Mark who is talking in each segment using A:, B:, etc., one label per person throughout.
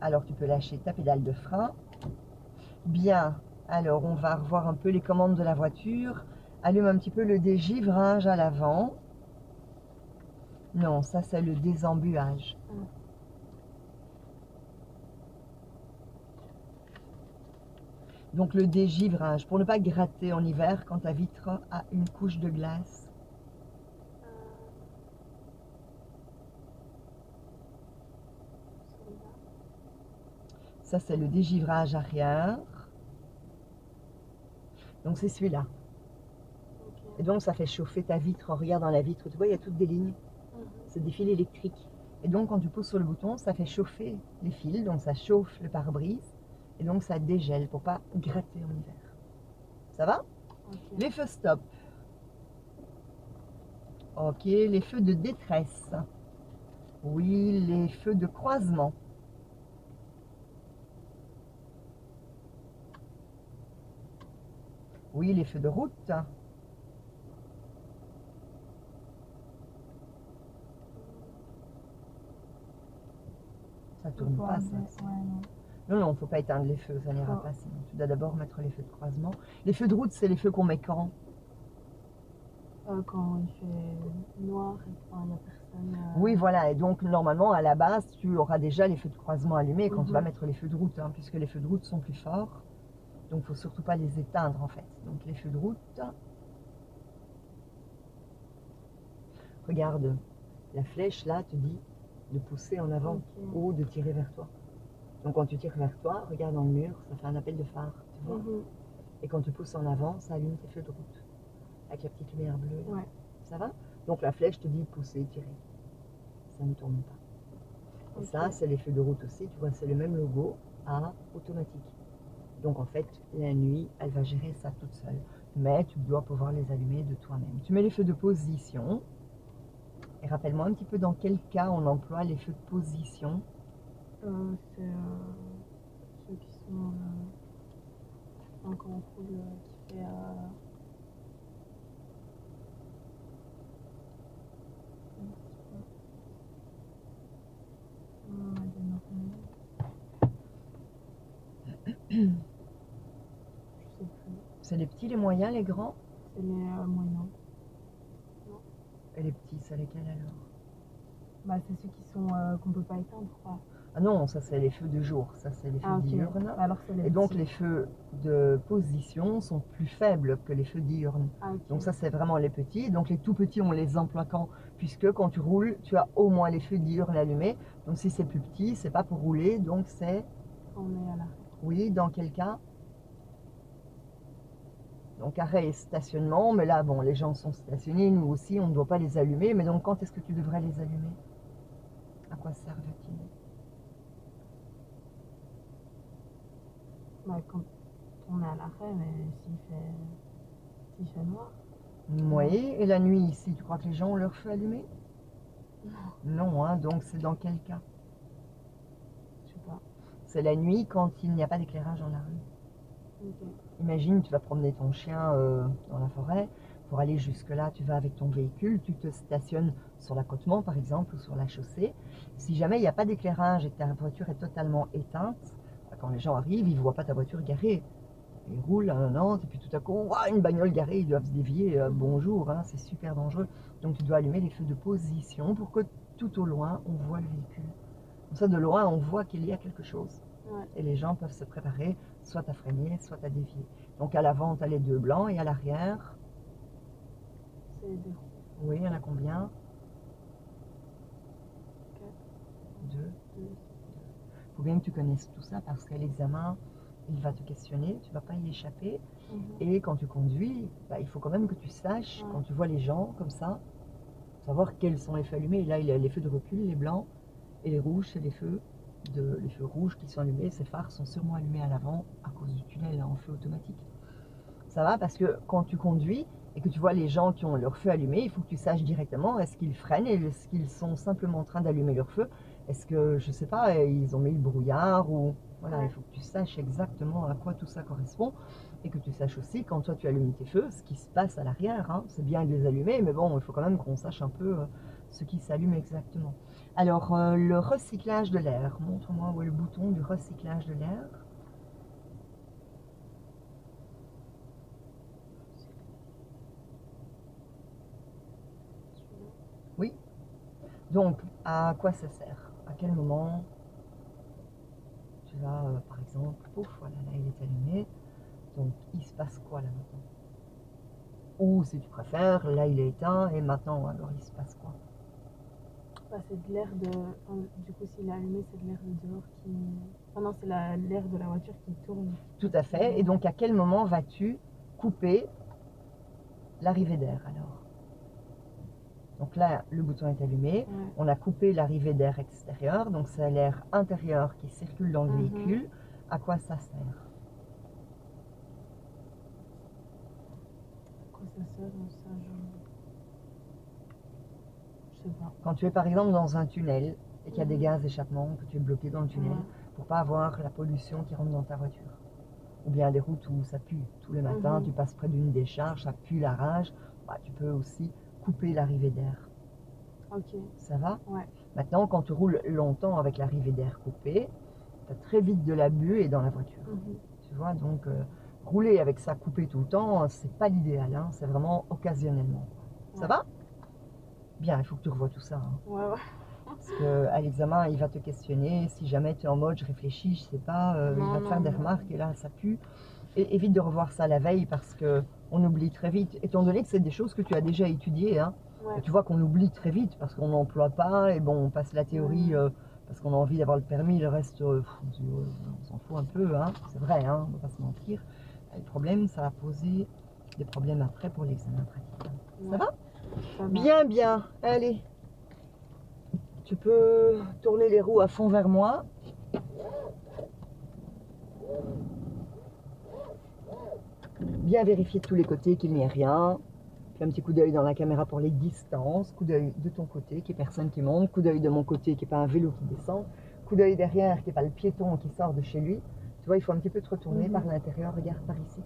A: Alors tu peux lâcher ta pédale de frein. Bien, alors on va revoir un peu les commandes de la voiture. Allume un petit peu le dégivrage à l'avant. Non, ça c'est le désembuage. Donc le dégivrage, pour ne pas gratter en hiver quand ta vitre a une couche de glace. Ça c'est le dégivrage arrière. Donc c'est celui-là. Et donc ça fait chauffer ta vitre. Regarde dans la vitre, tu vois, il y a toutes des lignes. C'est des fils électriques. Et donc quand tu pousses sur le bouton, ça fait chauffer les fils, donc ça chauffe le pare-brise. Et donc ça dégèle pour pas gratter en hiver. Ça va? Les feux stop. Ok, les feux de détresse. Oui, les feux de croisement. Oui, les feux de route. Ça tourne pas, ça. Non, non, faut pas éteindre les feux, ça n'ira pas sinon. Tu dois d'abord mettre les feux de croisement. Les feux de route, c'est les feux qu'on met quand?
B: Quand il fait noir et qu'il n'y a personne.
A: Oui, voilà. Et donc, normalement, à la base, tu auras déjà les feux de croisement allumés quand tu vas mettre les feux de route, hein, puisque les feux de route sont plus forts. Donc, il ne faut surtout pas les éteindre, en fait. Donc, les feux de route. Regarde, la flèche, là, te dit de pousser en avant ou de tirer vers toi. Donc, quand tu tires vers toi, regarde dans le mur, ça fait un appel de phare, tu vois. Et quand tu pousses en avant, ça allume tes feux de route. Avec la petite lumière bleue. Là. Ça va? Donc, la flèche te dit pousser, tirer. Ça ne tourne pas. Et ça, c'est les feux de route aussi. Tu vois, c'est le même logo à automatique. Donc, en fait, la nuit, elle va gérer ça toute seule. Mais tu dois pouvoir les allumer de toi-même. Tu mets les feux de position. Et rappelle-moi un petit peu dans quel cas on emploie les feux de position.
B: C'est ceux qui sont quand on roule qui fait je sais plus.
A: C'est les petits, les moyens, les grands?
B: C'est les moyens.
A: Non. Et les petits, c'est lesquels alors?
B: Bah, c'est ceux qui sont qu'on peut pas éteindre, quoi.
A: Ah non, ça c'est les feux de jour, ça c'est les feux diurnes.
B: Alors,
A: et donc les feux de position sont plus faibles que les feux diurnes. Donc ça c'est vraiment les petits. Donc les tout petits on les emploie quand? Puisque quand tu roules, tu as au moins les feux diurnes allumés. Donc si c'est plus petit, c'est pas pour rouler, donc c'est...
B: On est à l'arrêt.
A: Oui, dans quel cas? Donc arrêt et stationnement, mais là bon, les gens sont stationnés, nous aussi on ne doit pas les allumer. Mais donc quand est-ce que tu devrais les allumer? À quoi servent-ils?
B: Bah, quand on est à l'arrêt, mais s'il fait noir.
A: Oui, et la nuit ici, tu crois que les gens ont leur feu allumé? Non, hein, donc c'est dans quel cas?
B: Je sais pas.
A: C'est la nuit quand il n'y a pas d'éclairage dans la rue. Imagine, tu vas promener ton chien dans la forêt. Pour aller jusque-là, tu vas avec ton véhicule, tu te stationnes sur l'accotement par exemple ou sur la chaussée. Si jamais il n'y a pas d'éclairage et que ta voiture est totalement éteinte, quand les gens arrivent, ils ne voient pas ta voiture garée. Ils roulent à 90 et puis tout à coup, une bagnole garée, ils doivent se dévier. Bonjour, hein, c'est super dangereux. Donc tu dois allumer les feux de position pour que tout au loin, on voit le véhicule. Comme ça, de loin, on voit qu'il y a quelque chose. Et les gens peuvent se préparer soit à freiner, soit à dévier. Donc à l'avant, tu as les deux blancs et à l'arrière...
B: C'est les deux.
A: Oui, il y en a combien? 2. Il faut bien que tu connaisses tout ça parce qu'à l'examen, il va te questionner, tu ne vas pas y échapper. Et quand tu conduis, bah, il faut quand même que tu saches, quand tu vois les gens comme ça, savoir quels sont les feux allumés. Et là, il y a les feux de recul, les blancs, et les rouges, c'est les feux rouges qui sont allumés. Ces phares sont sûrement allumés à l'avant à cause du tunnel en feu automatique. Ça va parce que quand tu conduis et que tu vois les gens qui ont leur feu allumé, il faut que tu saches directement est-ce qu'ils freinent et est-ce qu'ils sont simplement en train d'allumer leur feu. Est-ce que, je sais pas, ils ont mis le brouillard ou... Voilà, il faut que tu saches exactement à quoi tout ça correspond et que tu saches aussi, quand toi tu allumes tes feux, ce qui se passe à l'arrière. Hein. C'est bien de les allumer, mais bon, il faut quand même qu'on sache un peu ce qui s'allume exactement. Alors, le recyclage de l'air. Montre-moi où est le bouton du recyclage de l'air. Oui. Donc, à quoi ça sert? À quel moment tu vas, par exemple, pouf, voilà, là il est allumé. Donc, il se passe quoi là maintenant? Ou si tu préfères, là il est éteint et maintenant, alors il se passe quoi?
B: Bah, c'est de l'air de. Enfin, du coup, s'il est allumé, c'est de l'air de dehors qui. Enfin, non, c'est l'air de la voiture qui tourne.
A: Tout à fait. Et donc, à quel moment vas-tu couper l'arrivée d'air alors? Donc là, le bouton est allumé.
B: Ouais.
A: On a coupé l'arrivée d'air extérieur. Donc, c'est l'air intérieur qui circule dans le véhicule. À quoi ça sert?
B: À quoi ça sert? Ça, je sais pas.
A: Quand tu es par exemple dans un tunnel et qu'il y a des gaz d'échappement, que tu es bloqué dans le tunnel, pour pas avoir la pollution qui rentre dans ta voiture. Ou bien des routes où ça pue. Tous les matins, tu passes près d'une décharge, ça pue la rage. Bah, tu peux aussi couper l'arrivée d'air.
B: Ok.
A: Ça va?
B: Ouais.
A: Maintenant, quand tu roules longtemps avec l'arrivée d'air coupée, tu as très vite de la buée dans la voiture. Tu vois, donc rouler avec ça coupé tout le temps, c'est pas l'idéal, hein, c'est vraiment occasionnellement. Ça va? Bien, il faut que tu revoies tout ça. Hein.
B: Ouais, ouais.
A: Parce qu'à l'examen, il va te questionner. Si jamais tu es en mode je réfléchis, je sais pas, il va te faire des remarques et là, ça pue. Et évite de revoir ça la veille parce qu'on oublie très vite. Étant donné que c'est des choses que tu as déjà étudiées, hein, et tu vois qu'on oublie très vite parce qu'on n'emploie pas et bon, on passe la théorie parce qu'on a envie d'avoir le permis. Le reste, on s'en fout un peu. Hein, c'est vrai, hein, on ne va pas se mentir. Le problème, ça va poser des problèmes après pour l'examen pratique. Ça va? Bien, bien. Allez. Tu peux tourner les roues à fond vers moi. Bien vérifier de tous les côtés qu'il n'y ait rien. Fais un petit coup d'œil dans la caméra pour les distances. Coup d'œil de ton côté, qu'il n'y ait personne qui monte. Coup d'œil de mon côté, qu'il n'y ait pas un vélo qui descend. Coup d'œil derrière, qu'il n'y ait pas le piéton qui sort de chez lui. Tu vois, il faut un petit peu te retourner par l'intérieur. Regarde par ici.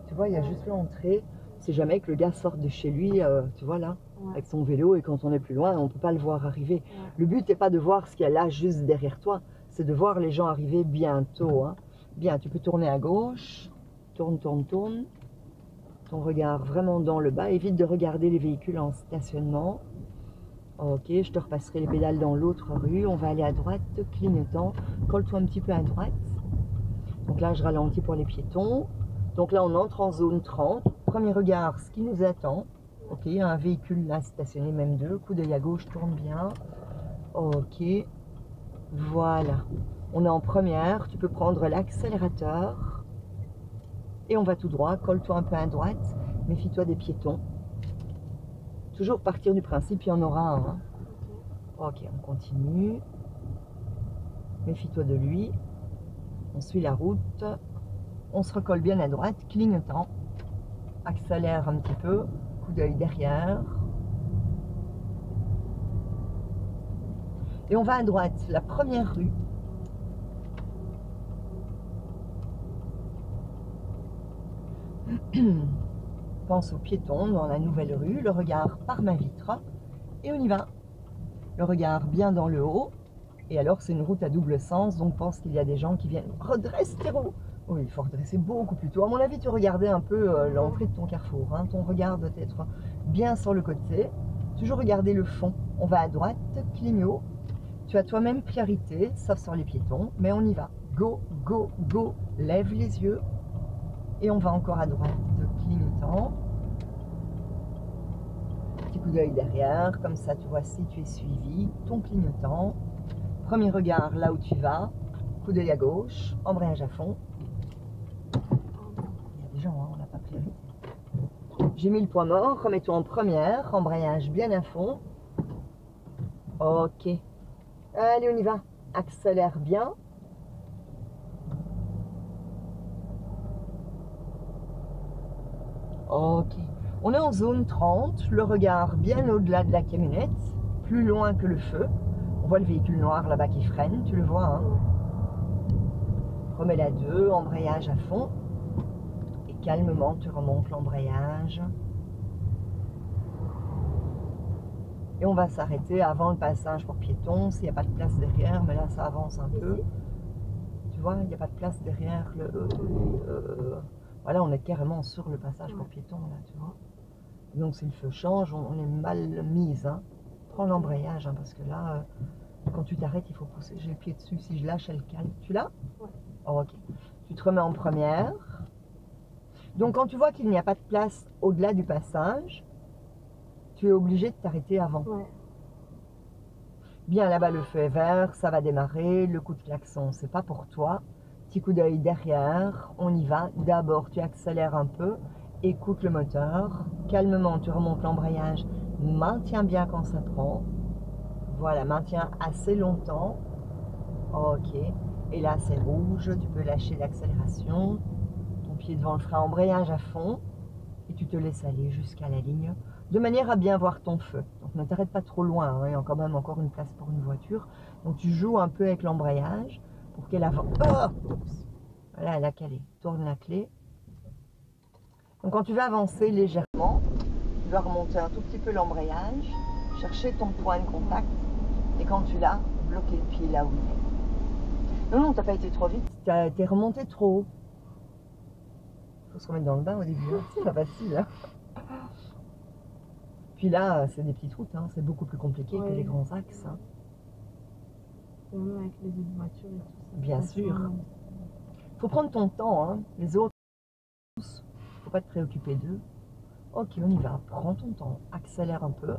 A: Tu vois, il y a juste l'entrée. C'est jamais que le gars sorte de chez lui, tu vois là, avec son vélo, et quand on est plus loin, on ne peut pas le voir arriver. Le but n'est pas de voir ce qu'il y a là juste derrière toi, c'est de voir les gens arriver bientôt. Hein. Bien, tu peux tourner à gauche, tourne, tourne, tourne. Ton regard vraiment dans le bas, évite de regarder les véhicules en stationnement. Ok, je te repasserai les pédales dans l'autre rue, on va aller à droite, clignotant, colle-toi un petit peu à droite. Donc là, je ralentis pour les piétons. Donc là, on entre en zone 30. Premier regard, ce qui nous attend. Ok, il y a un véhicule là stationné, même deux. Coup d'œil à gauche, tourne bien. Ok, voilà. On est en première. Tu peux prendre l'accélérateur. Et on va tout droit. Colle-toi un peu à droite. Méfie-toi des piétons. Toujours partir du principe, il y en aura un. Hein. Ok, on continue. Méfie-toi de lui. On suit la route. On se recolle bien à droite, clignotant. Accélère un petit peu, coup d'œil derrière. Et on va à droite, la première rue. Pense aux piétons dans la nouvelle rue, le regard par ma vitre. Et on y va. Le regard bien dans le haut. Et alors c'est une route à double sens, donc pense qu'il y a des gens qui viennent. Redresse tes roues. Oui, il faut redresser beaucoup plus tôt. À mon avis, tu regardais un peu l'entrée de ton carrefour. Hein. Ton regard doit être bien sur le côté. Toujours regarder le fond. On va à droite, clignot. Tu as toi-même priorité, sauf sur les piétons, mais on y va. Go, go, go. Lève les yeux. Et on va encore à droite, clignotant. Petit coup d'œil derrière, comme ça tu vois si tu es suivi. Ton clignotant. Premier regard là où tu vas. Coup d'œil à gauche. Embrayage à fond. Il y a des gens, hein, on n'a pas priorité. J'ai mis le point mort, remets-toi en première, embrayage bien à fond. Ok. Allez, on y va. Accélère bien. Ok. On est en zone 30, le regard bien au-delà de la camionnette, plus loin que le feu. On voit le véhicule noir là-bas qui freine, tu le vois, hein. Remets la 2, embrayage à fond. Et calmement, tu remontes l'embrayage. Et on va s'arrêter avant le passage pour piétons, s'il n'y a pas de place derrière, mais là ça avance un peu.
B: Ici?
A: Tu vois, il n'y a pas de place derrière. Voilà, on est carrément sur le passage pour piétons, là, tu vois. Donc si le feu change, on est mal mise. Hein. Prends l'embrayage, hein, parce que là, quand tu t'arrêtes, il faut pousser. J'ai le pied dessus, si je lâche, elle cale. Tu l'as?
B: Ouais.
A: Oh, ok. Tu te remets en première. Donc quand tu vois qu'il n'y a pas de place au-delà du passage, tu es obligé de t'arrêter avant.
B: Ouais.
A: Bien là-bas, le feu est vert, ça va démarrer. Le coup de klaxon, c'est pas pour toi. Petit coup d'œil derrière, on y va. D'abord, tu accélères un peu, écoute le moteur. Calmement, tu remontes l'embrayage. Maintiens bien quand ça prend. Voilà, maintiens assez longtemps. Ok. Et là, c'est rouge, tu peux lâcher l'accélération. Ton pied devant le frein, embrayage à fond. Et tu te laisses aller jusqu'à la ligne, de manière à bien voir ton feu. Donc ne t'arrête pas trop loin, hein, il y a quand même encore une place pour une voiture. Donc tu joues un peu avec l'embrayage pour qu'elle avance. Oh, voilà, elle a calé. Tourne la clé. Donc quand tu vas avancer légèrement, tu dois remonter un tout petit peu l'embrayage, chercher ton point de contact, et quand tu l'as, bloquer le pied là où il est. Non, non, t'as pas été trop vite, t'es remonté trop haut. Faut se remettre dans le bain au début, hein. C'est pas facile. Hein. Puis là, c'est des petites routes, hein. C'est beaucoup plus compliqué que les grands axes. Hein.
B: Même avec les autres voitures et tout ça.
A: Bien sûr. Faut prendre ton temps, hein. Les autres, faut pas te préoccuper d'eux. Ok, on y va. Prends ton temps, accélère un peu,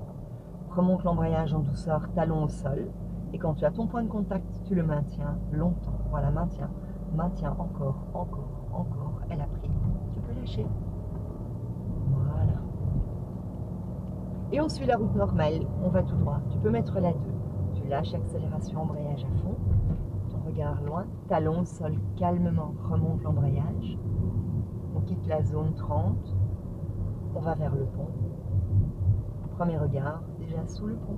A: remonte l'embrayage en douceur, talon au sol. Et quand tu as ton point de contact, tu le maintiens longtemps. Voilà, maintiens. Maintiens encore, encore, encore. Elle a pris. Tu peux lâcher. Voilà. Et on suit la route normale. On va tout droit. Tu peux mettre la 2. Tu lâches l'accélération, embrayage à fond. Ton regard loin. Talon au sol calmement. Remonte l'embrayage. On quitte la zone 30. On va vers le pont. Premier regard, déjà sous le pont.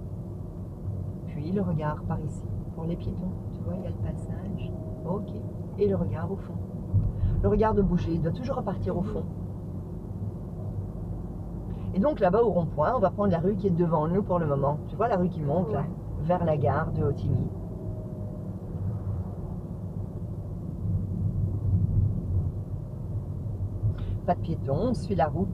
A: Puis le regard par ici, pour les piétons. Tu vois, il y a le passage. Ok. Et le regard au fond. Le regard de bouger, il doit toujours repartir au fond. Et donc là-bas au rond-point, on va prendre la rue qui est devant nous pour le moment. Tu vois la rue qui monte là, vers la gare de Hotigny. Pas de piétons, on suit la route.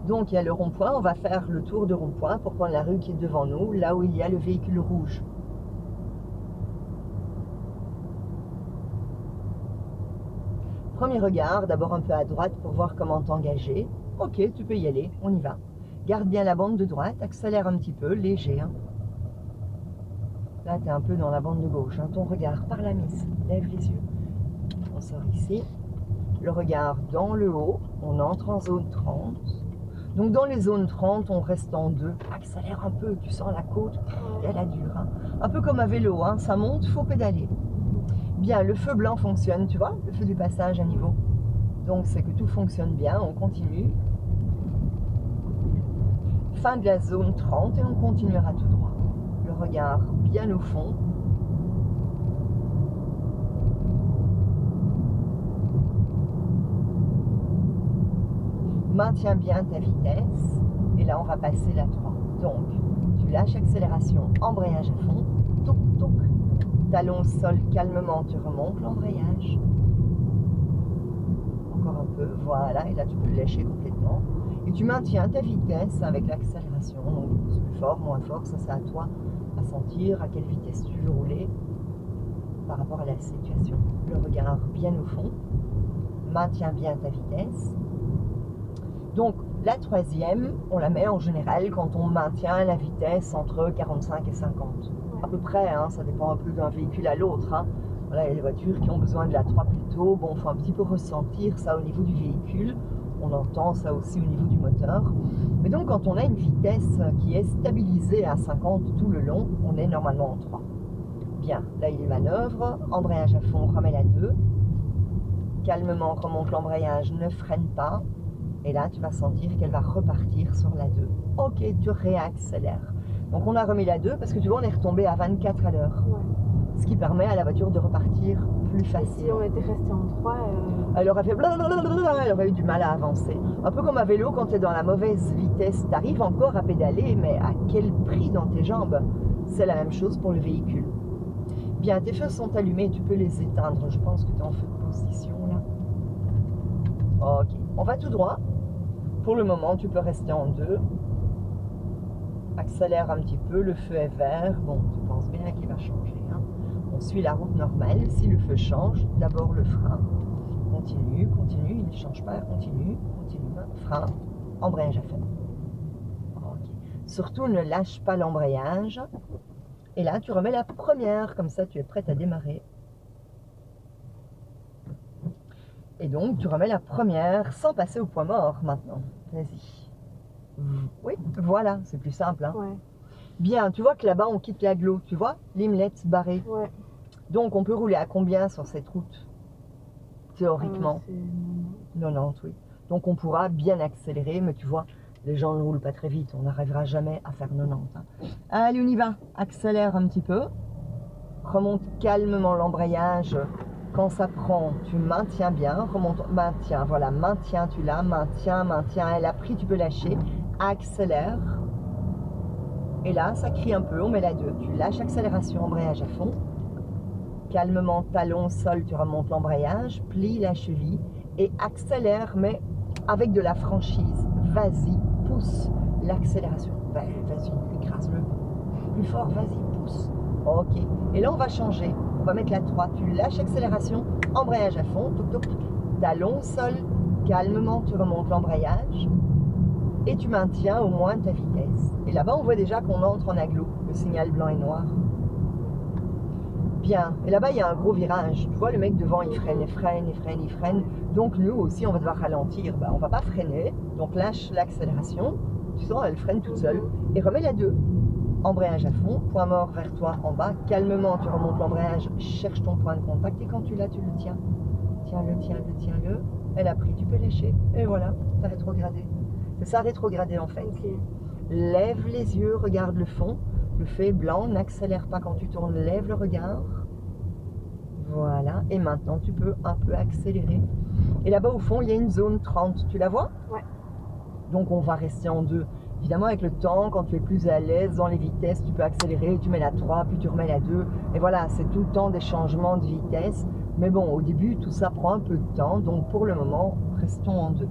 A: Donc il y a le rond-point, on va faire le tour de rond-point pour prendre la rue qui est devant nous, là où il y a le véhicule rouge. Premier regard, d'abord un peu à droite pour voir comment t'engager. Ok, tu peux y aller, on y va. Garde bien la bande de droite, accélère un petit peu, léger. Hein. Là, tu es un peu dans la bande de gauche. Hein. Ton regard par la mise, lève les yeux. On sort ici. Le regard dans le haut, on entre en zone 30. Donc dans les zones 30, on reste en 2. Accélère un peu, tu sens la côte, elle a dure. Hein. Un peu comme à vélo, hein. Ça monte, il faut pédaler. Bien, le feu blanc fonctionne, tu vois, le feu du passage à niveau. Donc c'est que tout fonctionne bien, on continue. Fin de la zone 30 et on continuera tout droit. Le regard bien au fond. Maintiens bien ta vitesse. Et là, on va passer la 3. Donc, tu lâches accélération, embrayage à fond. Touc, touc. Talon au sol, calmement, tu remontes l'embrayage. Encore un peu, voilà. Et là, tu peux le lâcher complètement. Et tu maintiens ta vitesse avec l'accélération. Donc, du coup, plus fort, moins fort. Ça, c'est à toi à sentir à quelle vitesse tu veux rouler par rapport à la situation. Le regard bien au fond. Maintiens bien ta vitesse. Donc, la troisième, on la met en général quand on maintient la vitesse entre 45 et 50. À peu près, hein, ça dépend un peu d'un véhicule à l'autre. Hein. Voilà, il y a des voitures qui ont besoin de la 3 plus tôt. Bon, il faut un petit peu ressentir ça au niveau du véhicule. On entend ça aussi au niveau du moteur. Mais donc, quand on a une vitesse qui est stabilisée à 50 tout le long, on est normalement en 3. Bien, là, il est manœuvre. Embrayage à fond, on remet la 2. Calmement, remonte l'embrayage, ne freine pas. Et là, tu vas sentir qu'elle va repartir sur la 2. Ok, tu réaccélères. Donc on a remis la 2 parce que tu vois, on est retombé à 24 à l'heure.
B: Ouais.
A: Ce qui permet à la voiture de repartir plus
B: Et
A: facile.
B: si on était resté en 3,
A: Elle aurait fait blablabla, elle aurait eu du mal à avancer. Un peu comme à vélo, quand tu es dans la mauvaise vitesse, tu arrives encore à pédaler, mais à quel prix dans tes jambes? C'est la même chose pour le véhicule. Bien, tes feux sont allumés, tu peux les éteindre. Je pense que tu es en feu de position là. Ok, on va tout droit. Pour le moment, tu peux rester en 2. Accélère un petit peu, le feu est vert. Bon, tu penses bien qu'il va changer. Hein. On suit la route normale. Si le feu change, d'abord le frein. Continue, continue, il ne change pas, continue, continue. Frein, embrayage à fond. Okay. Surtout, ne lâche pas l'embrayage. Et là, tu remets la première, comme ça, tu es prête à démarrer. Et donc, tu remets la première sans passer au point mort maintenant. Vas-y. Oui, voilà, c'est plus simple. Hein.
B: ouais.
A: Bien, tu vois que là-bas, on quitte l'agglo, tu vois, l'Imlet barré.
B: Ouais.
A: Donc, on peut rouler à combien sur cette route? Théoriquement.
B: C'est
A: 90, oui. Donc, on pourra bien accélérer, mais tu vois, les gens ne roulent pas très vite. On n'arrivera jamais à faire 90. Hein. Allez, on y va. Accélère un petit peu. Remonte calmement l'embrayage. Quand ça prend, tu maintiens bien. Remonte, maintiens. Voilà, maintiens, tu l'as. Maintiens, maintiens. Elle a pris, tu peux lâcher. Accélère. Et là, ça crie un peu. On met la 2. Tu lâches accélération, embrayage à fond. Calmement, talon, sol, tu remontes l'embrayage. Plie la cheville. Et accélère, mais avec de la franchise. Vas-y, pousse l'accélération. Ben, vas-y, écrase-le. Plus fort, vas-y, pousse. Ok. Et là, on va changer. On va mettre la 3. Tu lâches accélération, embrayage à fond. Toc, toc, toc. Talon, sol. Calmement, tu remontes l'embrayage. Et tu maintiens au moins ta vitesse. Et là-bas, on voit déjà qu'on entre en agglo. Le signal blanc et noir. Bien. Et là-bas, il y a un gros virage. Tu vois, le mec devant, il freine, il freine, il freine, il freine. Donc, nous aussi, on va devoir ralentir. Ben, on ne va pas freiner. Donc, lâche l'accélération. Tu sens, elle freine toute seule. Et remets la 2. Embrayage à fond. Point mort vers toi en bas. Calmement, tu remontes l'embrayage. Cherche ton point de contact. Et quand tu l'as, tu le tiens. Tiens-le, tiens-le, tiens-le. Elle a pris, tu peux lâcher. Et voilà, tu as rétrogradé. C'est ça, rétrograder en fait.
B: Okay.
A: Lève les yeux, regarde le fond. Le feu est blanc, n'accélère pas quand tu tournes, lève le regard. Voilà, et maintenant tu peux un peu accélérer. Et là-bas au fond, il y a une zone 30, tu la vois?
B: Ouais.
A: Donc on va rester en 2. Évidemment, avec le temps, quand tu es plus à l'aise dans les vitesses, tu peux accélérer, tu mets la 3, puis tu remets la 2. Et voilà, c'est tout le temps des changements de vitesse. Mais bon, au début, tout ça prend un peu de temps. Donc pour le moment, restons en 2.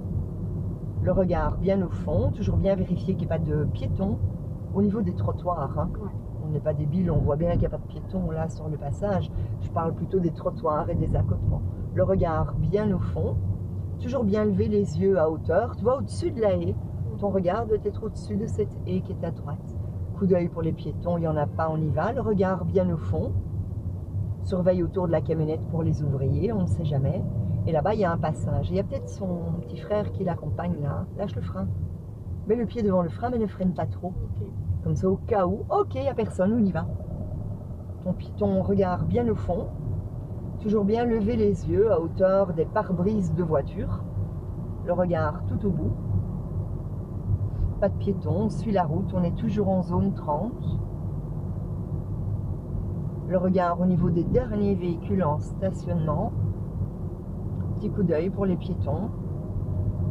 A: Le regard bien au fond, toujours bien vérifier qu'il n'y ait pas de piétons au niveau des trottoirs. Hein.
B: Ouais.
A: On n'est pas débile, on voit bien qu'il n'y a pas de piétons là sur le passage. Je parle plutôt des trottoirs et des accotements. Le regard bien au fond, toujours bien lever les yeux à hauteur. Tu vois, au-dessus de la haie, ton regard doit être au-dessus de cette haie qui est à droite. Coup d'œil pour les piétons, il n'y en a pas, on y va. Le regard bien au fond. Surveille autour de la camionnette pour les ouvriers, on ne sait jamais. Et là-bas, il y a un passage. Il y a peut-être son petit frère qui l'accompagne là. Lâche le frein. Mets le pied devant le frein, mais ne freine pas trop.
B: Okay.
A: Comme ça, au cas où, ok, il n'y a personne, on y va. Ton regard bien au fond. Toujours bien lever les yeux à hauteur des pare-brises de voiture. Le regard tout au bout. Pas de piétons, on suit la route, on est toujours en zone 30. Le regard au niveau des derniers véhicules en stationnement. Petit coup d'œil pour les piétons.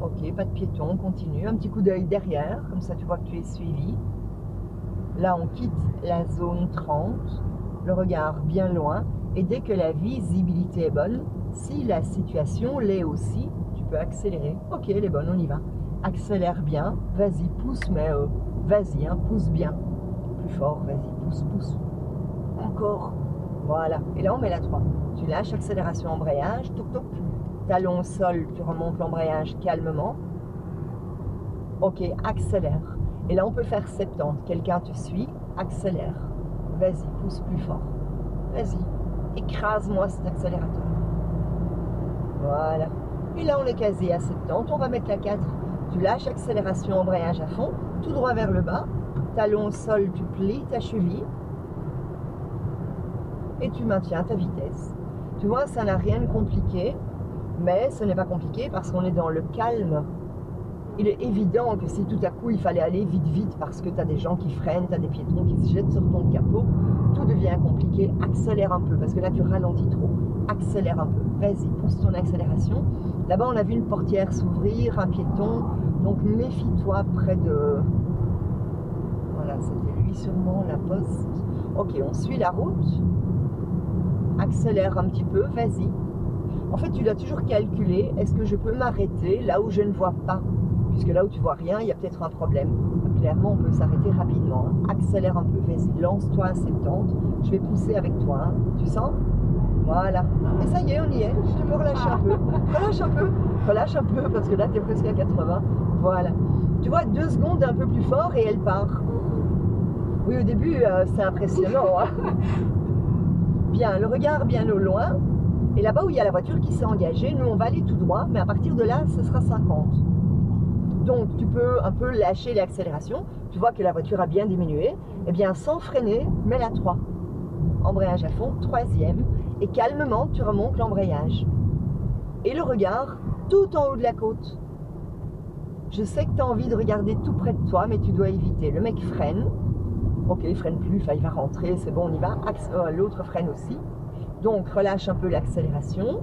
A: Ok, pas de piétons, continue. Un petit coup d'œil derrière, comme ça tu vois que tu es suivi. Là, on quitte la zone 30. Le regard bien loin. Et dès que la visibilité est bonne, si la situation l'est aussi, tu peux accélérer. Ok, elle est bonne, on y va. Accélère bien. Vas-y, pousse, mais vas-y, hein, pousse bien. Plus fort, vas-y, pousse, pousse. Encore. Voilà. Et là, on met la 3. Tu lâches accélération, embrayage. Toc, toc. Talon au sol, tu remontes l'embrayage calmement. Ok, accélère. Et là, on peut faire 70. Quelqu'un te suit, accélère. Vas-y, pousse plus fort. Vas-y, écrase-moi cet accélérateur. Voilà. Et là, on est quasi à 70. On va mettre la 4. Tu lâches accélération, embrayage à fond. Tout droit vers le bas. Talon au sol, tu plies ta cheville. Et tu maintiens ta vitesse. Tu vois, ça n'a rien de compliqué. Mais ce n'est pas compliqué parce qu'on est dans le calme il est évident que si tout à coup il fallait aller vite parce que tu as des gens qui freinent, tu as des piétons qui se jettent sur ton capot, tout devient compliqué. Accélère un peu parce que là tu ralentis trop. Accélère un peu. Vas-y, pousse ton accélération. Là-bas on a vu une portière s'ouvrir, un piéton. Donc méfie-toi près de... Voilà, c'était lui sûrement, la poste. Ok, on suit la route. Accélère un petit peu, vas-y. En fait, tu dois toujours calculer, est-ce que je peux m'arrêter là où je ne vois pas? Puisque là où tu vois rien, il y a peut-être un problème. Clairement, on peut s'arrêter rapidement. Hein. Accélère un peu, vas-y, lance-toi à 70. Je vais pousser avec toi. Hein. Tu sens? Voilà. Et ça y est, on y est. Tu peux relâcher un peu. Relâche un peu. Relâche un peu, parce que là, tu es presque à 80. Voilà. Tu vois, 2 secondes un peu plus fort et elle part. Oui, au début, c'est impressionnant. Hein. Bien, le regard bien au loin. Et là-bas où il y a la voiture qui s'est engagée, nous, on va aller tout droit, mais à partir de là, ce sera 50. Donc, tu peux un peu lâcher l'accélération. Tu vois que la voiture a bien diminué. Eh bien, sans freiner, mets-la 3. Embrayage à fond, 3e. Et calmement, tu remontes l'embrayage. Et le regard tout en haut de la côte. Je sais que tu as envie de regarder tout près de toi, mais tu dois éviter. Le mec freine. Ok, il freine plus, il va rentrer, c'est bon, on y va. L'autre freine aussi. Donc, relâche un peu l'accélération.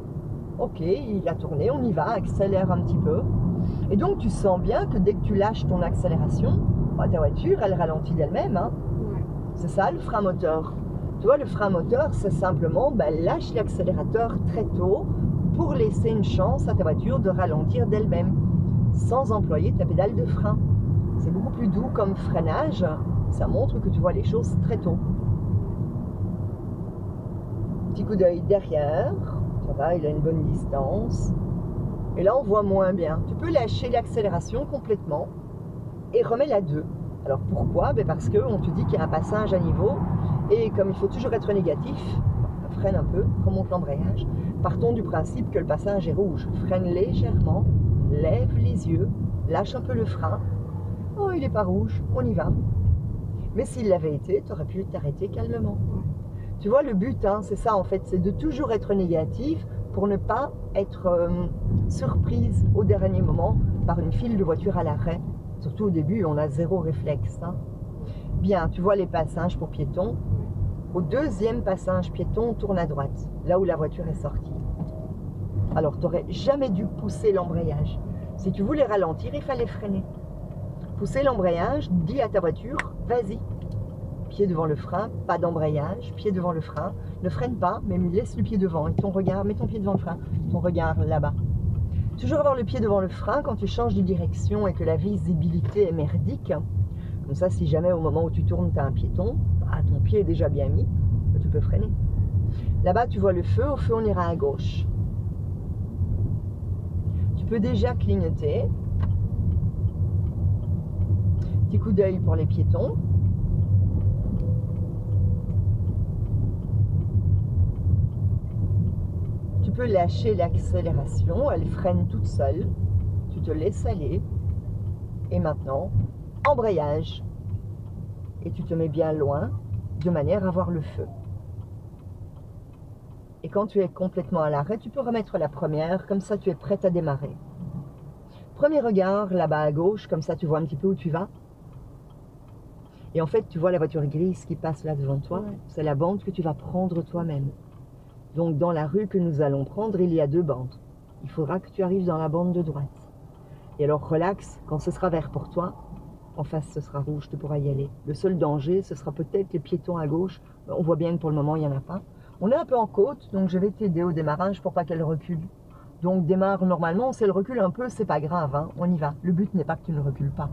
A: Ok, il a tourné, on y va, accélère un petit peu. Et donc, tu sens bien que dès que tu lâches ton accélération, ta voiture, elle ralentit d'elle-même. Hein. Ouais. C'est ça, le frein moteur. Tu vois, le frein moteur, c'est simplement, lâche l'accélérateur très tôt pour laisser une chance à ta voiture de ralentir d'elle-même, sans employer ta pédale de frein. C'est beaucoup plus doux comme freinage. Ça montre que tu vois les choses très tôt. Petit coup d'œil derrière. Ça va, il a une bonne distance. Et là, on voit moins bien. Tu peux lâcher l'accélération complètement et remets la 2. Alors pourquoi? Parce qu'on te dit qu'il y a un passage à niveau. Et comme il faut toujours être négatif, freine un peu, remonte l'embrayage. Partons du principe que le passage est rouge. Freine légèrement, lève les yeux, lâche un peu le frein. Oh, il n'est pas rouge, on y va. Mais s'il l'avait été, tu aurais pu t'arrêter calmement. Tu vois, le but, hein, c'est ça en fait, c'est de toujours être négatif pour ne pas être surprise au dernier moment par une file de voitures à l'arrêt. Surtout au début, on a 0 réflexe. Hein. Bien, tu vois les passages pour piétons. Au 2e passage piéton, on tourne à droite, là où la voiture est sortie. Alors, tu n'aurais jamais dû pousser l'embrayage. Si tu voulais ralentir, il fallait freiner. Pousser l'embrayage, dis à ta voiture, vas-y. Pied devant le frein, pas d'embrayage, pied devant le frein. Ne freine pas, mais laisse le pied devant. Et ton regard, mets ton pied devant le frein, ton regard là-bas. Toujours avoir le pied devant le frein quand tu changes de direction et que la visibilité est merdique. Comme ça, si jamais au moment où tu tournes, tu as un piéton, ton pied est déjà bien mis, tu peux freiner. Là-bas, tu vois le feu. Au feu, on ira à gauche. Tu peux déjà clignoter. Petit coup d'œil pour les piétons. Tu peux lâcher l'accélération, elle freine toute seule. Tu te laisses aller. Et maintenant, embrayage. Et tu te mets bien loin, de manière à voir le feu. Et quand tu es complètement à l'arrêt, tu peux remettre la première, comme ça tu es prête à démarrer. Premier regard, là-bas à gauche, comme ça tu vois un petit peu où tu vas. Et en fait, tu vois la voiture grise qui passe là devant toi, c'est la bande que tu vas prendre toi-même. Donc dans la rue que nous allons prendre, il y a 2 bandes. Il faudra que tu arrives dans la bande de droite. Et alors relax, quand ce sera vert pour toi, en face ce sera rouge, tu pourras y aller. Le seul danger, ce sera peut-être les piétons à gauche. On voit bien que pour le moment, il n'y en a pas. On est un peu en côte, donc je vais t'aider au démarrage pour pas qu'elle recule. Donc démarre normalement, si elle recule un peu, c'est pas grave, hein, on y va. Le but n'est pas que tu ne recules pas.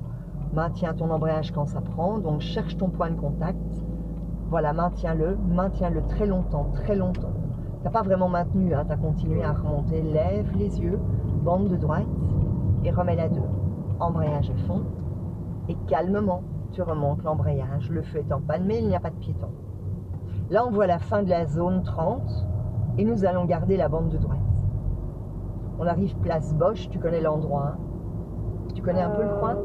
A: Maintiens ton embrayage quand ça prend, donc cherche ton point de contact. Voilà, maintiens-le très longtemps, très longtemps. Tu n'as pas vraiment maintenu, hein, tu as continué à remonter. Lève les yeux, bande de droite et remets la 2. Embrayage à fond et calmement, tu remontes l'embrayage. Le feu est en panne, mais il n'y a pas de piéton. Là, on voit la fin de la zone 30 et nous allons garder la bande de droite. On arrive place Bosch, tu connais l'endroit. Hein? Tu connais un peu le coin?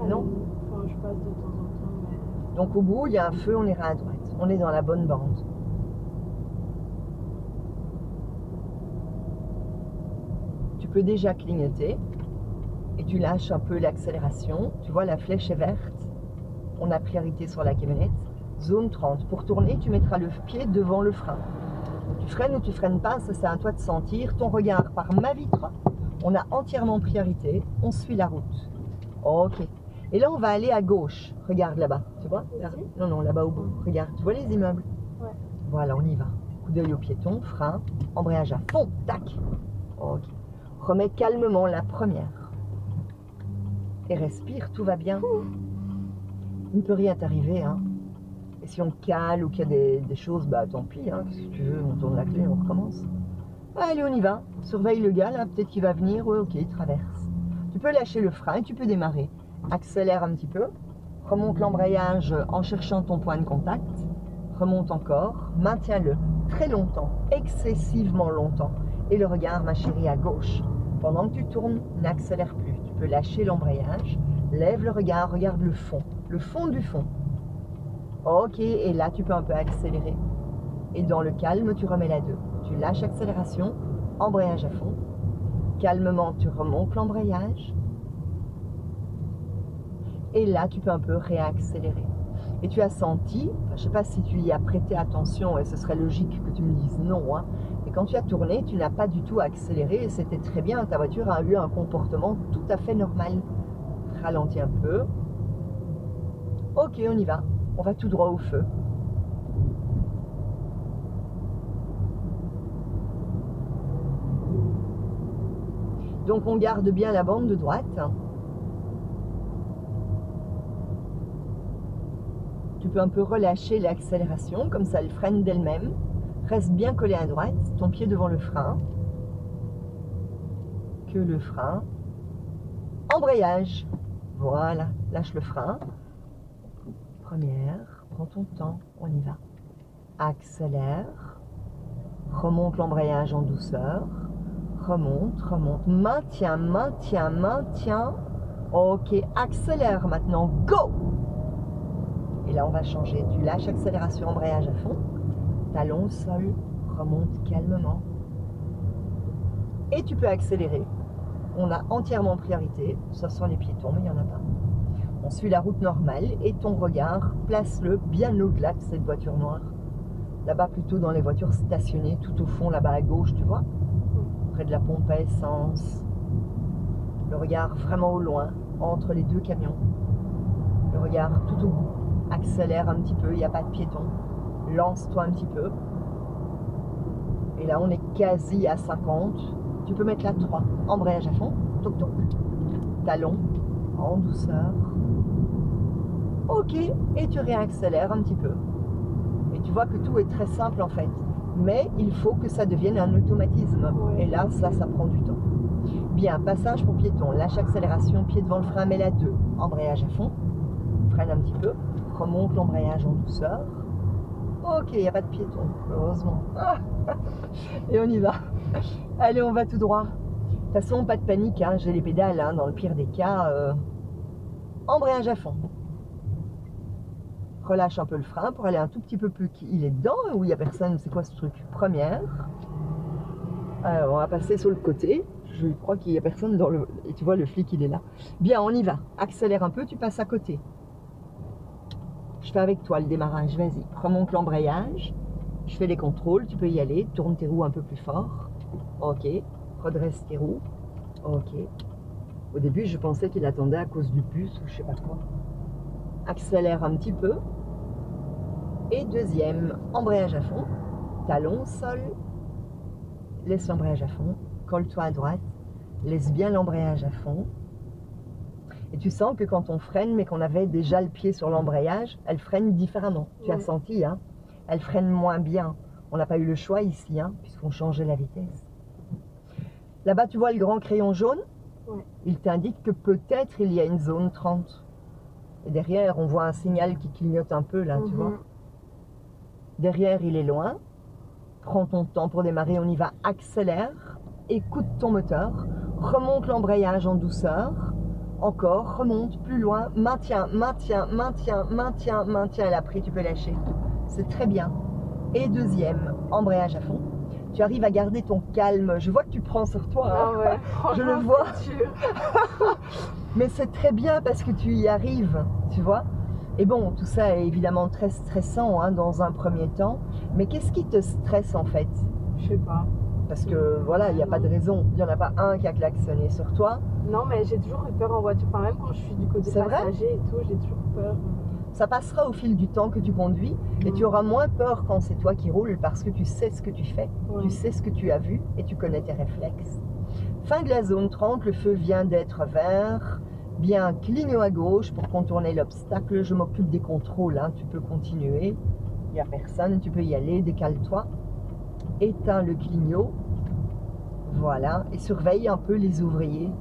B: Non. Enfin, je passe de temps en temps. Mais...
A: Donc au bout, il y a un feu, on ira à droite. On est dans la bonne bande. Tu peux déjà clignoter. Et tu lâches un peu l'accélération. Tu vois, la flèche est verte. On a priorité sur la camionnette. Zone 30. Pour tourner, tu mettras le pied devant le frein. Tu freines ou tu freines pas, ça c'est à toi de sentir. Ton regard par ma vitre. On a entièrement priorité. On suit la route. Ok. Et là, on va aller à gauche. Regarde là-bas. Tu vois? Non, non, là-bas au bout. Regarde. Tu vois les immeubles?
B: Ouais.
A: Voilà, on y va. Coup d'œil au piéton, frein, embrayage à fond. Tac. Ok. Remets calmement la première. Et respire, tout va bien. Il ne peut rien t'arriver, hein. Et si on cale ou qu'il y a des choses, bah tant pis, hein. Qu'est-ce que tu veux, on tourne la clé, on recommence. Allez, on y va. Surveille le gars, là, peut-être qu'il va venir. Ouais, ok, il traverse. Tu peux lâcher le frein et tu peux démarrer. Accélère un petit peu. Remonte l'embrayage en cherchant ton point de contact. Remonte encore. Maintiens-le très longtemps, excessivement longtemps. Et le regard, ma chérie, à gauche. Pendant que tu tournes, n'accélère plus. Tu peux lâcher l'embrayage. Lève le regard, regarde le fond du fond. Ok, et là, tu peux un peu accélérer. Et dans le calme, tu remets la 2. Tu lâches accélération, embrayage à fond. Calmement, tu remontes l'embrayage. Et là, tu peux un peu réaccélérer. Et tu as senti, je ne sais pas si tu y as prêté attention, et ce serait logique que tu me dises non, hein, et quand tu as tourné, tu n'as pas du tout accéléré, et c'était très bien, ta voiture a eu un comportement tout à fait normal. Ralentis un peu. Ok, on y va. On va tout droit au feu. Donc on garde bien la bande de droite. Tu peux un peu relâcher l'accélération, comme ça elle freine d'elle-même. Reste bien collé à droite, ton pied devant le frein. Que le frein. Embrayage. Voilà, lâche le frein. Première, prends ton temps, on y va. Accélère. Remonte l'embrayage en douceur. Remonte, remonte. Maintiens, maintiens, maintiens. Ok, accélère maintenant. Go! Et là, on va changer. Tu lâches accélération, embrayage à fond. Talon au sol. Remonte calmement. Et tu peux accélérer. On a entièrement priorité. Ce sont les piétons, mais il n'y en a pas. On suit la route normale et ton regard, place-le bien au-delà de cette voiture noire. Là-bas, plutôt dans les voitures stationnées, tout au fond, là-bas à gauche, tu vois? Près de la pompe à essence. Le regard vraiment au loin, entre les deux camions. Le regard tout au bout. Accélère un petit peu, il n'y a pas de piéton. Lance-toi un petit peu. Et là, on est quasi à 50. Tu peux mettre la 3. Embrayage à fond. Toc toc. Talon. En douceur. Ok. Et tu réaccélères un petit peu. Et tu vois que tout est très simple en fait. Mais il faut que ça devienne un automatisme. Et là, ça prend du temps. Bien, passage pour piéton. Lâche accélération, pied devant le frein, mets la 2. Embrayage à fond. Freine un petit peu. Remonte l'embrayage en douceur. Ok, il n'y a pas de piéton, heureusement. Et on y va. Allez, on va tout droit. De toute façon, pas de panique, hein, j'ai les pédales, hein, dans le pire des cas. Embrayage à fond. Relâche un peu le frein pour aller un tout petit peu plus. Il est dedans ou il n'y a personne? C'est quoi ce truc? Première. Alors, on va passer sur le côté. Je crois qu'il n'y a personne dans le... Et tu vois, le flic, il est là. Bien, on y va. Accélère un peu, tu passes à côté. Je fais avec toi le démarrage, vas-y. Remonte l'embrayage. Je fais les contrôles, tu peux y aller. Tourne tes roues un peu plus fort. Ok. Redresse tes roues. Ok. Au début, je pensais qu'il attendait à cause du bus ou je sais pas quoi. Accélère un petit peu. Et deuxième, embrayage à fond. Talon au sol. Laisse l'embrayage à fond. Colle-toi à droite. Laisse bien l'embrayage à fond. Et tu sens que quand on freine, mais qu'on avait déjà le pied sur l'embrayage, elle freine différemment. Tu as senti, hein? Elle freine moins bien. On n'a pas eu le choix ici, hein, puisqu'on changeait la vitesse. Là-bas, tu vois le grand crayon jaune? Il t'indique que peut-être il y a une zone 30. Et derrière, on voit un signal qui clignote un peu, là, tu vois? Derrière, il est loin. Prends ton temps pour démarrer, on y va. Accélère. Écoute ton moteur. Remonte l'embrayage en douceur. Encore, remonte, plus loin, maintiens, maintiens, maintiens, maintiens, maintiens. Elle a pris, tu peux lâcher. C'est très bien. Et deuxième, embrayage à fond. Tu arrives à garder ton calme. Je vois que tu prends sur toi. Hein.
B: Ah ouais,
A: Je le
B: franchement,
A: vois.
B: c'est dur.
A: Mais c'est très bien parce que tu y arrives, tu vois. Et bon, tout ça est évidemment très stressant hein, dans un premier temps. Mais qu'est-ce qui te stresse en fait?
B: Je sais pas.
A: Parce que voilà, il n'y a pas de raison. Il n'y en a pas un qui a klaxonné sur toi.
B: Non, mais j'ai toujours eu peur en voiture. Enfin, même quand je suis du côté
A: C'est vrai?
B: passager et tout, j'ai toujours peur.
A: Ça passera au fil du temps que tu conduis et tu auras moins peur quand c'est toi qui roules parce que tu sais ce que tu fais, tu sais ce que tu as vu et tu connais tes réflexes. Fin de la zone 30, le feu vient d'être vert. Bien, clignot à gauche pour contourner l'obstacle. Je m'occupe des contrôles, hein. Tu peux continuer. Il n'y a personne, tu peux y aller, décale-toi. Éteins le clignot. Voilà, et surveille un peu les ouvriers.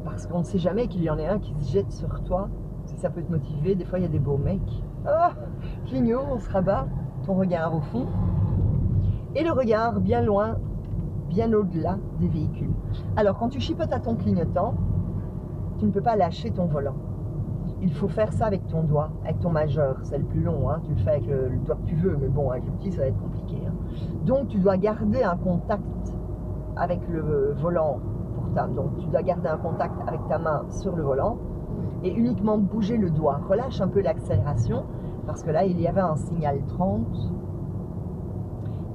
A: Parce qu'on ne sait jamais qu'il y en ait un qui se jette sur toi. Si ça peut te motiver, des fois il y a des beaux mecs. Ah, clignot, on se rabat, ton regard au fond. Et le regard bien loin, bien au-delà des véhicules. Alors quand tu chipotes à ton clignotant, tu ne peux pas lâcher ton volant. Il faut faire ça avec ton doigt, avec ton majeur, c'est le plus long, hein. Tu le fais avec le doigt que tu veux, mais bon, avec le petit ça va être compliqué. Hein. Donc tu dois garder un contact avec le volant pour ta... Donc tu dois garder un contact avec ta main sur le volant et uniquement bouger le doigt. Relâche un peu l'accélération parce que là il y avait un signal 30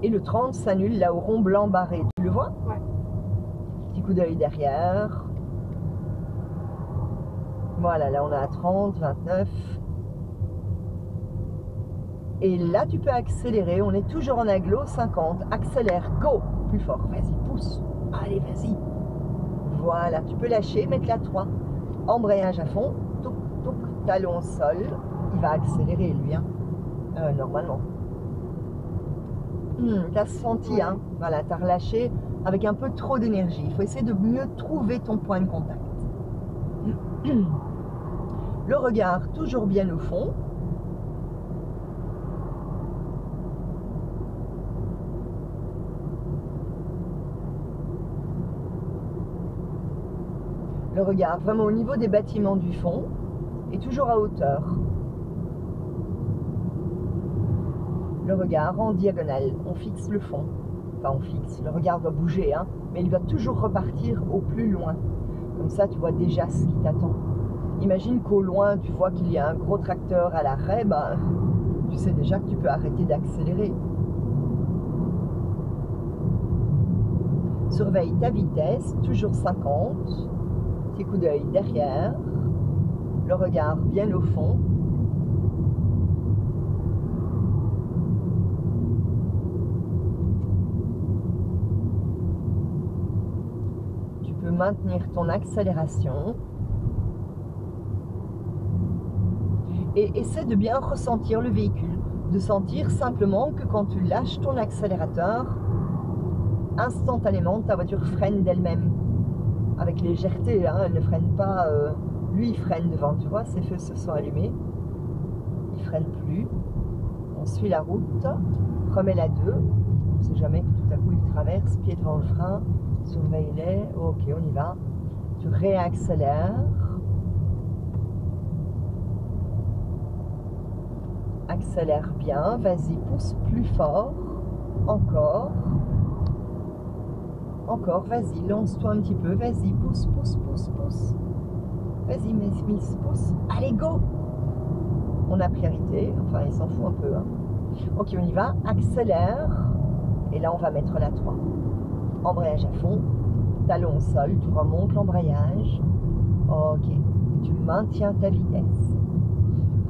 A: et le 30 s'annule là au rond blanc barré. Tu le vois?
B: Ouais.
A: Petit coup d'œil derrière. Voilà, là on a 30, 29. Et là tu peux accélérer, on est toujours en agglo, 50. Accélère, go! Plus fort, vas-y, pousse. Allez, vas-y. Voilà, tu peux lâcher, mettre la 3. Embrayage à fond, touc, touc, talon au sol. Il va accélérer lui, hein. Normalement. T'as senti, hein. Voilà, t'as relâché avec un peu trop d'énergie. Il faut essayer de mieux trouver ton point de contact. Le regard toujours bien au fond. Le regard vraiment au niveau des bâtiments du fond et toujours à hauteur. Le regard en diagonale, on fixe le fond. Enfin on fixe, le regard doit bouger, hein, mais il va toujours repartir au plus loin. Comme ça tu vois déjà ce qui t'attend. Imagine qu'au loin tu vois qu'il y a un gros tracteur à l'arrêt, ben, tu sais déjà que tu peux arrêter d'accélérer. Surveille ta vitesse, toujours 50. Petit coup d'œil derrière, le regard bien au fond. Tu peux maintenir ton accélération et essaie de bien ressentir le véhicule, de sentir simplement que quand tu lâches ton accélérateur, instantanément ta voiture freine d'elle-même. Avec légèreté, hein, elle ne freine pas, lui il freine devant, tu vois, ses feux se sont allumés, il freine plus, on suit la route, remets la 2, on ne sait jamais que tout à coup il traverse, pied devant le frein, surveille-les, ok on y va, tu réaccélères, accélère bien, vas-y pousse plus fort, encore, vas-y, lance-toi un petit peu, vas-y, pousse, pousse, pousse, pousse. Vas-y, Miss, pousse. Allez, go! On a priorité, enfin, il s'en fout un peu. Hein. Ok, on y va, accélère. Et là, on va mettre la 3. Embrayage à fond, talon au sol, tu remontes l'embrayage. Ok, tu maintiens ta vitesse.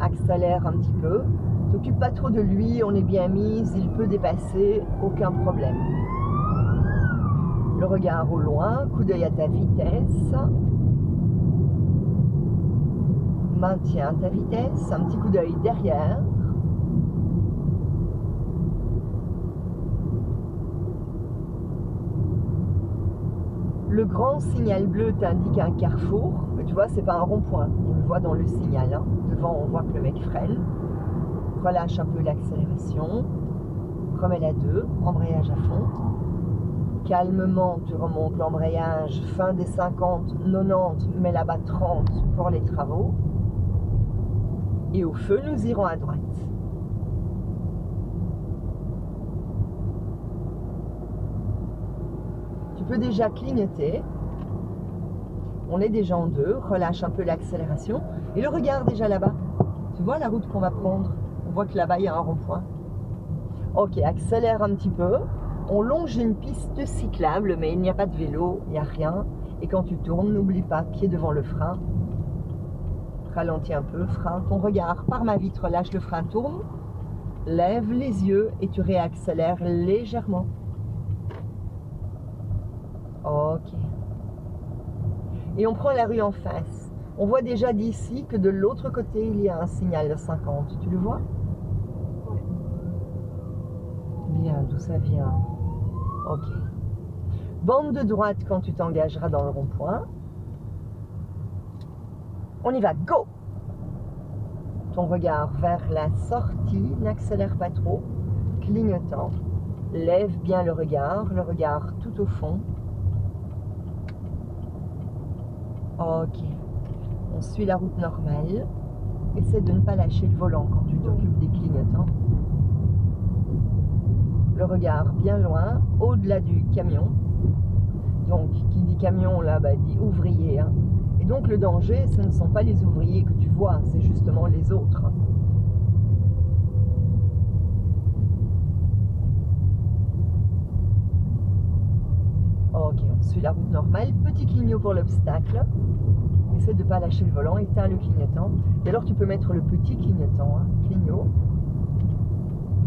A: Accélère un petit peu. T'occupe pas trop de lui, on est bien mis, il peut dépasser, aucun problème. Le regard au loin, coup d'œil à ta vitesse. Maintiens ta vitesse, un petit coup d'œil derrière. Le grand signal bleu t'indique un carrefour. Mais tu vois, c'est pas un rond-point. On le voit dans le signal. Hein. Devant, on voit que le mec freine. Relâche un peu l'accélération. Remets la 2, embrayage à fond. Calmement, tu remontes l'embrayage, fin des 50, 90, mets là-bas 30 pour les travaux. Et au feu, nous irons à droite. peux déjà clignoter. On est déjà en deux, relâche un peu l'accélération. Et le regard déjà là-bas. Tu vois la route qu'on va prendre? On voit que là-bas, il y a un rond-point. Ok, accélère un petit peu. On longe une piste cyclable, mais il n'y a pas de vélo, il n'y a rien. Et quand tu tournes, n'oublie pas, pied devant le frein. Ralentis un peu, frein. Ton regard par ma vitre, lâche le frein, tourne. Lève les yeux et tu réaccélères légèrement. Ok. Et on prend la rue en face. On voit déjà d'ici que de l'autre côté, il y a un signal de 50. Tu le vois?
B: Oui.
A: Bien, d'où ça vient? Ok. Bande de droite quand tu t'engageras dans le rond-point. On y va, go! Ton regard vers la sortie, n'accélère pas trop, clignotant. Lève bien le regard tout au fond. Ok. On suit la route normale. Essaie de ne pas lâcher le volant quand tu t'occupes des clignotants. Le regard bien loin, au-delà du camion. Donc, qui dit camion là, dit ouvrier. Hein. Et donc, le danger, ce ne sont pas les ouvriers que tu vois, c'est justement les autres. Ok, on suit la route normale. Petit clignot pour l'obstacle. Essaie de ne pas lâcher le volant, éteins le clignotant. Et alors, tu peux mettre le petit clignotant, hein, clignot.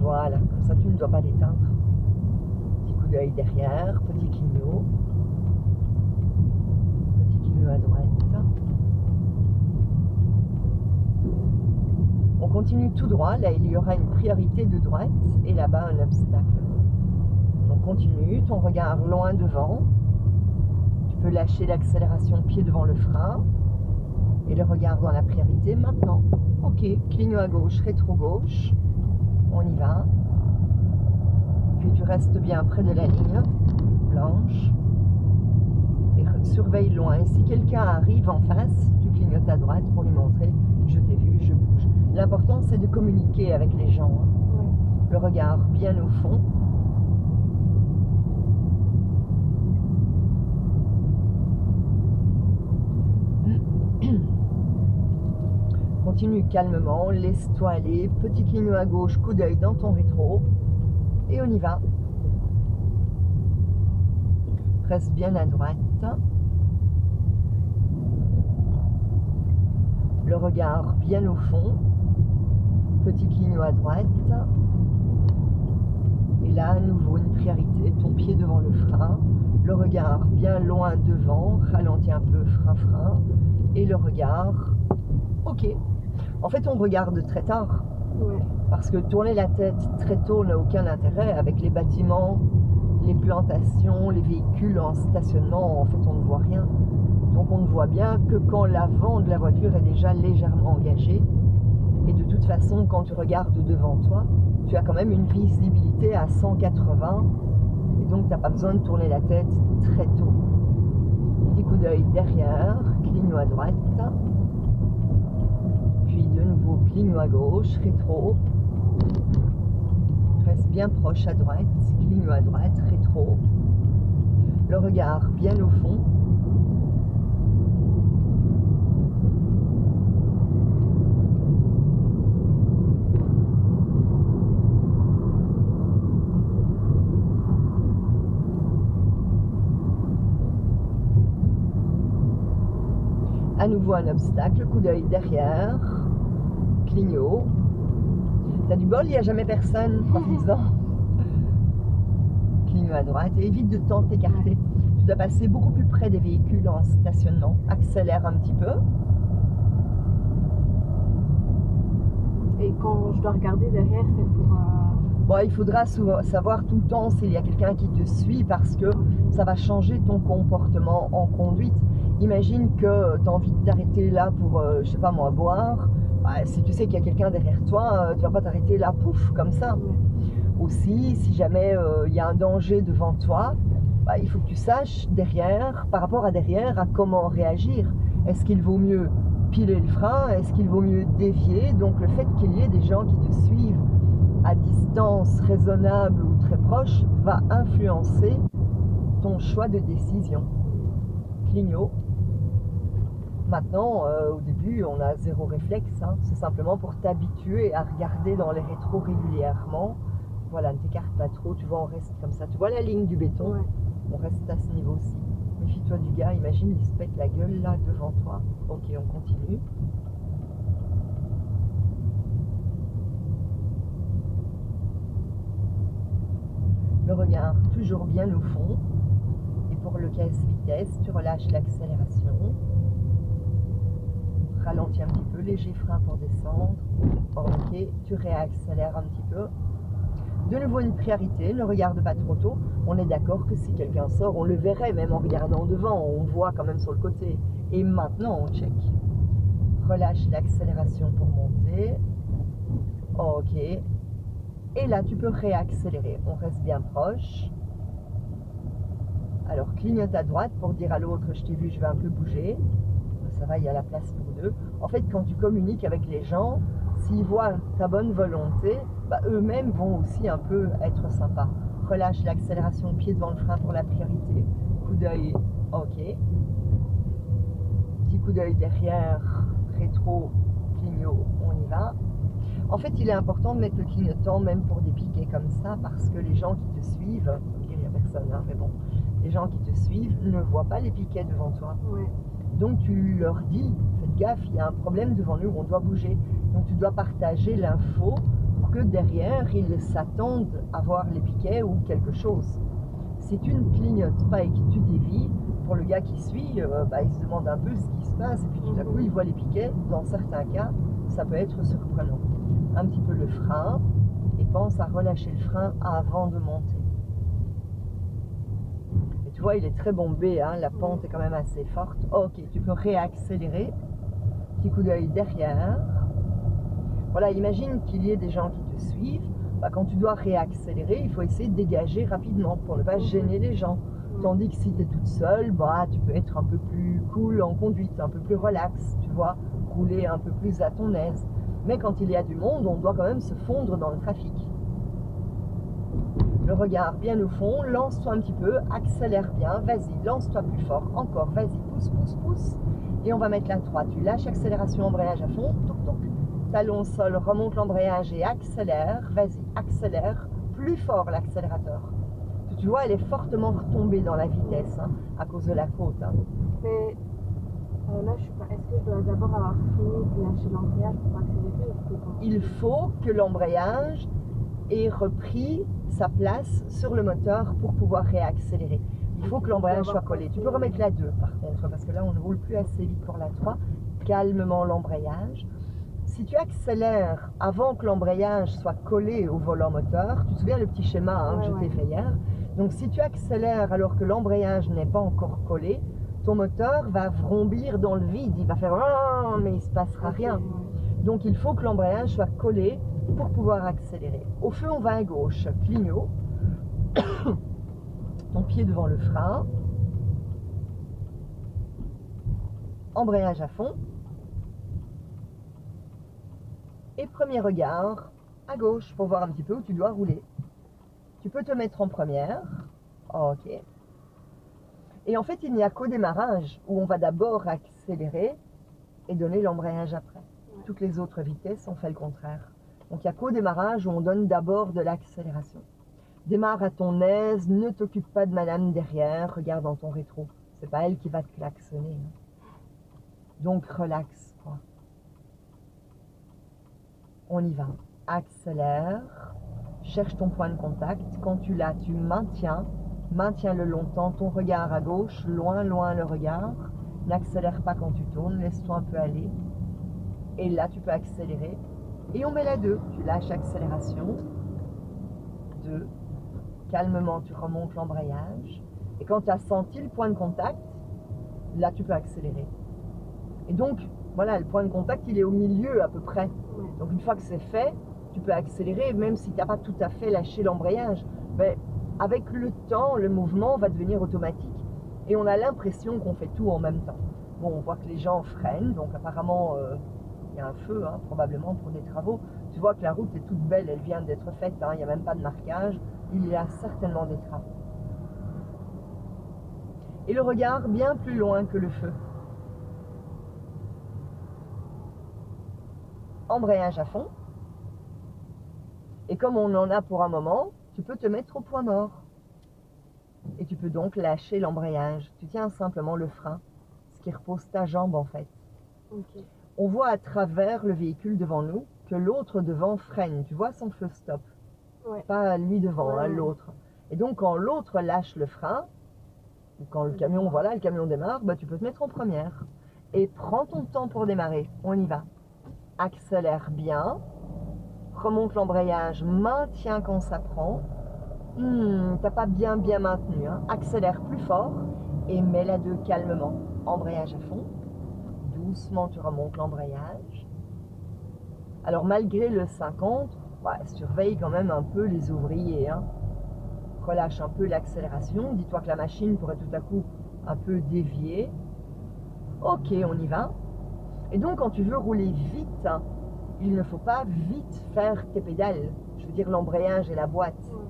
A: Voilà, comme ça, tu ne dois pas l'éteindre. Petit coup d'œil derrière, petit clignot. Petit clignot à droite. On continue tout droit. Là, il y aura une priorité de droite. Et là-bas, un obstacle. Donc, continue. Ton regard loin devant. Tu peux lâcher l'accélération pied devant le frein. Et le regard dans la priorité maintenant. Ok, clignot à gauche, rétro gauche. On y va. Puis tu restes bien près de la ligne blanche. Et surveille loin. Et si quelqu'un arrive en face, tu clignotes à droite pour lui montrer je t'ai vu, je bouge. L'important c'est de communiquer avec les gens. Hein.
B: Ouais.
A: Le regard bien au fond. Continue calmement, laisse-toi aller, petit clignot à gauche, coup d'œil dans ton rétro, et on y va. Reste bien à droite. Le regard bien au fond, petit clignot à droite, et là à nouveau une priorité, ton pied devant le frein, le regard bien loin devant, ralentis un peu, frein, et le regard, ok. En fait, on regarde très tard, parce que tourner la tête très tôt n'a aucun intérêt. Avec les bâtiments, les plantations, les véhicules en stationnement, en fait, on ne voit rien. Donc, on ne voit bien que quand l'avant de la voiture est déjà légèrement engagé. Et de toute façon, quand tu regardes devant toi, tu as quand même une visibilité à 180. Et donc, tu n'as pas besoin de tourner la tête très tôt. Petit coup d'œil derrière, clignot à droite. Puis de nouveau clignot à gauche, rétro. Reste bien proche à droite, clignot à droite, rétro. Le regard bien au fond. À nouveau un obstacle, coup d'œil derrière, clignot. T'as du bol, il n'y a jamais personne, profites-en. Clignot à droite et évite de t'écarter. Tu dois passer beaucoup plus près des véhicules en stationnement. Accélère un petit peu.
B: Et quand je dois regarder derrière, c'est pour...
A: Bon, il faudra savoir tout le temps s'il y a quelqu'un qui te suit parce que ça va changer ton comportement en conduite. Imagine que tu as envie de t'arrêter là pour, je sais pas moi, boire. Bah, si tu sais qu'il y a quelqu'un derrière toi, tu vas pas t'arrêter là, pouf, comme ça. Aussi, si jamais il y a un danger devant toi, bah, il faut que tu saches derrière, par rapport à derrière, à comment réagir. Est-ce qu'il vaut mieux piler le frein? Est-ce qu'il vaut mieux dévier? Donc le fait qu'il y ait des gens qui te suivent à distance raisonnable ou très proche va influencer ton choix de décision. Clignot. Maintenant, au début, on a zéro réflexe. Hein. C'est simplement pour t'habituer à regarder dans les rétros régulièrement. Voilà, ne t'écarte pas trop. Tu vois, on reste comme ça. Tu vois la ligne du béton?
B: Ouais.
A: On reste à ce niveau-ci. Méfie-toi du gars. Imagine, il se pète la gueule là devant toi. Ok, on continue. Le regard toujours bien au fond. Et pour le casse-vitesse, tu relâches l'accélération. Ralentis un petit peu, léger frein pour descendre. Ok, tu réaccélères un petit peu. De nouveau une priorité, ne regarde pas trop tôt. On est d'accord que si quelqu'un sort, on le verrait même en regardant devant. On voit quand même sur le côté. Et maintenant, on check. Relâche l'accélération pour monter. Ok. Et là, tu peux réaccélérer. On reste bien proche. Alors, clignote à droite pour dire à l'autre, je t'ai vu, je vais un peu bouger. Ça va, il y a la place pour deux. En fait, quand tu communiques avec les gens, s'ils voient ta bonne volonté, bah, eux-mêmes vont aussi un peu être sympas. Relâche l'accélération, pied devant le frein pour la priorité. Coup d'œil, ok. Petit coup d'œil derrière, rétro, clignot, on y va. En fait, il est important de mettre le clignotant même pour des piquets comme ça, parce que les gens qui te suivent, ok, il n'y a personne, hein, mais bon, les gens qui te suivent ne voient pas les piquets devant toi.
B: Ouais.
A: Donc tu leur dis, faites gaffe, il y a un problème devant nous, on doit bouger. Donc tu dois partager l'info pour que derrière, ils s'attendent à voir les piquets ou quelque chose. Si tu ne clignotes pas et que tu dévies, pour le gars qui suit, il se demande un peu ce qui se passe et puis tout à coup, il voit les piquets. Dans certains cas, ça peut être surprenant. Un petit peu le frein et pense à relâcher le frein avant de monter. Tu vois, il est très bombé, hein, la pente est quand même assez forte. Ok, tu peux réaccélérer. Petit coup d'œil derrière. Voilà, imagine qu'il y ait des gens qui te suivent. Bah, quand tu dois réaccélérer, il faut essayer de dégager rapidement pour ne pas gêner les gens. Tandis que si tu es toute seule, bah, tu peux être un peu plus cool en conduite, un peu plus relax, tu vois, rouler un peu plus à ton aise. Mais quand il y a du monde, on doit quand même se fondre dans le trafic. Le regard bien au fond, lance-toi un petit peu, accélère bien, vas-y, lance-toi plus fort, encore, vas-y, pousse, pousse, pousse. Et on va mettre la 3, tu lâches accélération, embrayage à fond, toc, toc, talon sol, remonte l'embrayage et accélère, vas-y, accélère, plus fort l'accélérateur. Tu vois, elle est fortement retombée dans la vitesse, hein, à cause de la côte. Hein.
B: Mais là, je suis pas. Est-ce que je dois d'abord avoir fini de lâcher l'embrayage pour accélérer ou pas?
A: Il faut que l'embrayage ait repris sa place sur le moteur pour pouvoir réaccélérer. Il faut que l'embrayage soit collé. Tu peux remettre la 2 par contre, parce que là on ne roule plus assez vite pour la 3. Calmement l'embrayage. Si tu accélères avant que l'embrayage soit collé au volant moteur, tu te souviens le petit schéma hein, que je t'ai fait hier. Donc si tu accélères alors que l'embrayage n'est pas encore collé, ton moteur va vrombir dans le vide. Il va faire « mais il ne se passera rien ». Donc il faut que l'embrayage soit collé pour pouvoir accélérer. Au feu, on va à gauche, clignot, ton pied devant le frein, embrayage à fond, et premier regard à gauche pour voir un petit peu où tu dois rouler. Tu peux te mettre en première, ok. Et en fait, il n'y a qu'au démarrage où on va d'abord accélérer et donner l'embrayage après. Toutes les autres vitesses, on fait le contraire. Donc il n'y a qu'au démarrage où on donne d'abord de l'accélération. Démarre à ton aise, ne t'occupe pas de madame derrière, regarde dans ton rétro. C'est pas elle qui va te klaxonner. Hein. Donc relax, quoi. On y va. Accélère, cherche ton point de contact. Quand tu l'as, tu maintiens-le longtemps. Ton regard à gauche, loin, loin le regard. N'accélère pas quand tu tournes, laisse-toi un peu aller. Et là, tu peux accélérer. Et on met la 2. Tu lâches accélération. 2. Calmement, tu remontes l'embrayage. Et quand tu as senti le point de contact, là, tu peux accélérer. Et donc, voilà, le point de contact, il est au milieu à peu près. Donc, une fois que c'est fait, tu peux accélérer, même si tu n'as pas tout à fait lâché l'embrayage. Mais avec le temps, le mouvement va devenir automatique. Et on a l'impression qu'on fait tout en même temps. Bon, on voit que les gens freinent, donc apparemment... il y a un feu, hein, probablement pour des travaux. Tu vois que la route est toute belle, elle vient d'être faite, hein, il n'y a même pas de marquage. Il y a certainement des travaux. Et le regard bien plus loin que le feu. Embrayage à fond. Et comme on en a pour un moment, tu peux te mettre au point mort. Et tu peux donc lâcher l'embrayage. Tu tiens simplement le frein, ce qui repose ta jambe en fait.
B: Ok.
A: On voit à travers le véhicule devant nous que l'autre devant freine. Tu vois son feu stop.
B: Ouais.
A: Pas lui devant,
B: Ouais,
A: hein,
B: ouais.
A: l'autre. Et donc quand l'autre lâche le frein, ou quand le camion, voilà, le camion démarre, bah, tu peux te mettre en première. Et prends ton temps pour démarrer. On y va. Accélère bien. Remonte l'embrayage, maintiens quand ça prend. T'as pas bien maintenu. Hein. Accélère plus fort et mets la 2 calmement. Embrayage à fond. Doucement, tu remontes l'embrayage. Alors malgré le 50, surveille quand même un peu les ouvriers. Hein. Relâche un peu l'accélération. Dis-toi que la machine pourrait tout à coup un peu dévier. Ok, on y va. Et donc quand tu veux rouler vite, il ne faut pas vite faire tes pédales. Je veux dire l'embrayage et la boîte.
B: Ouais.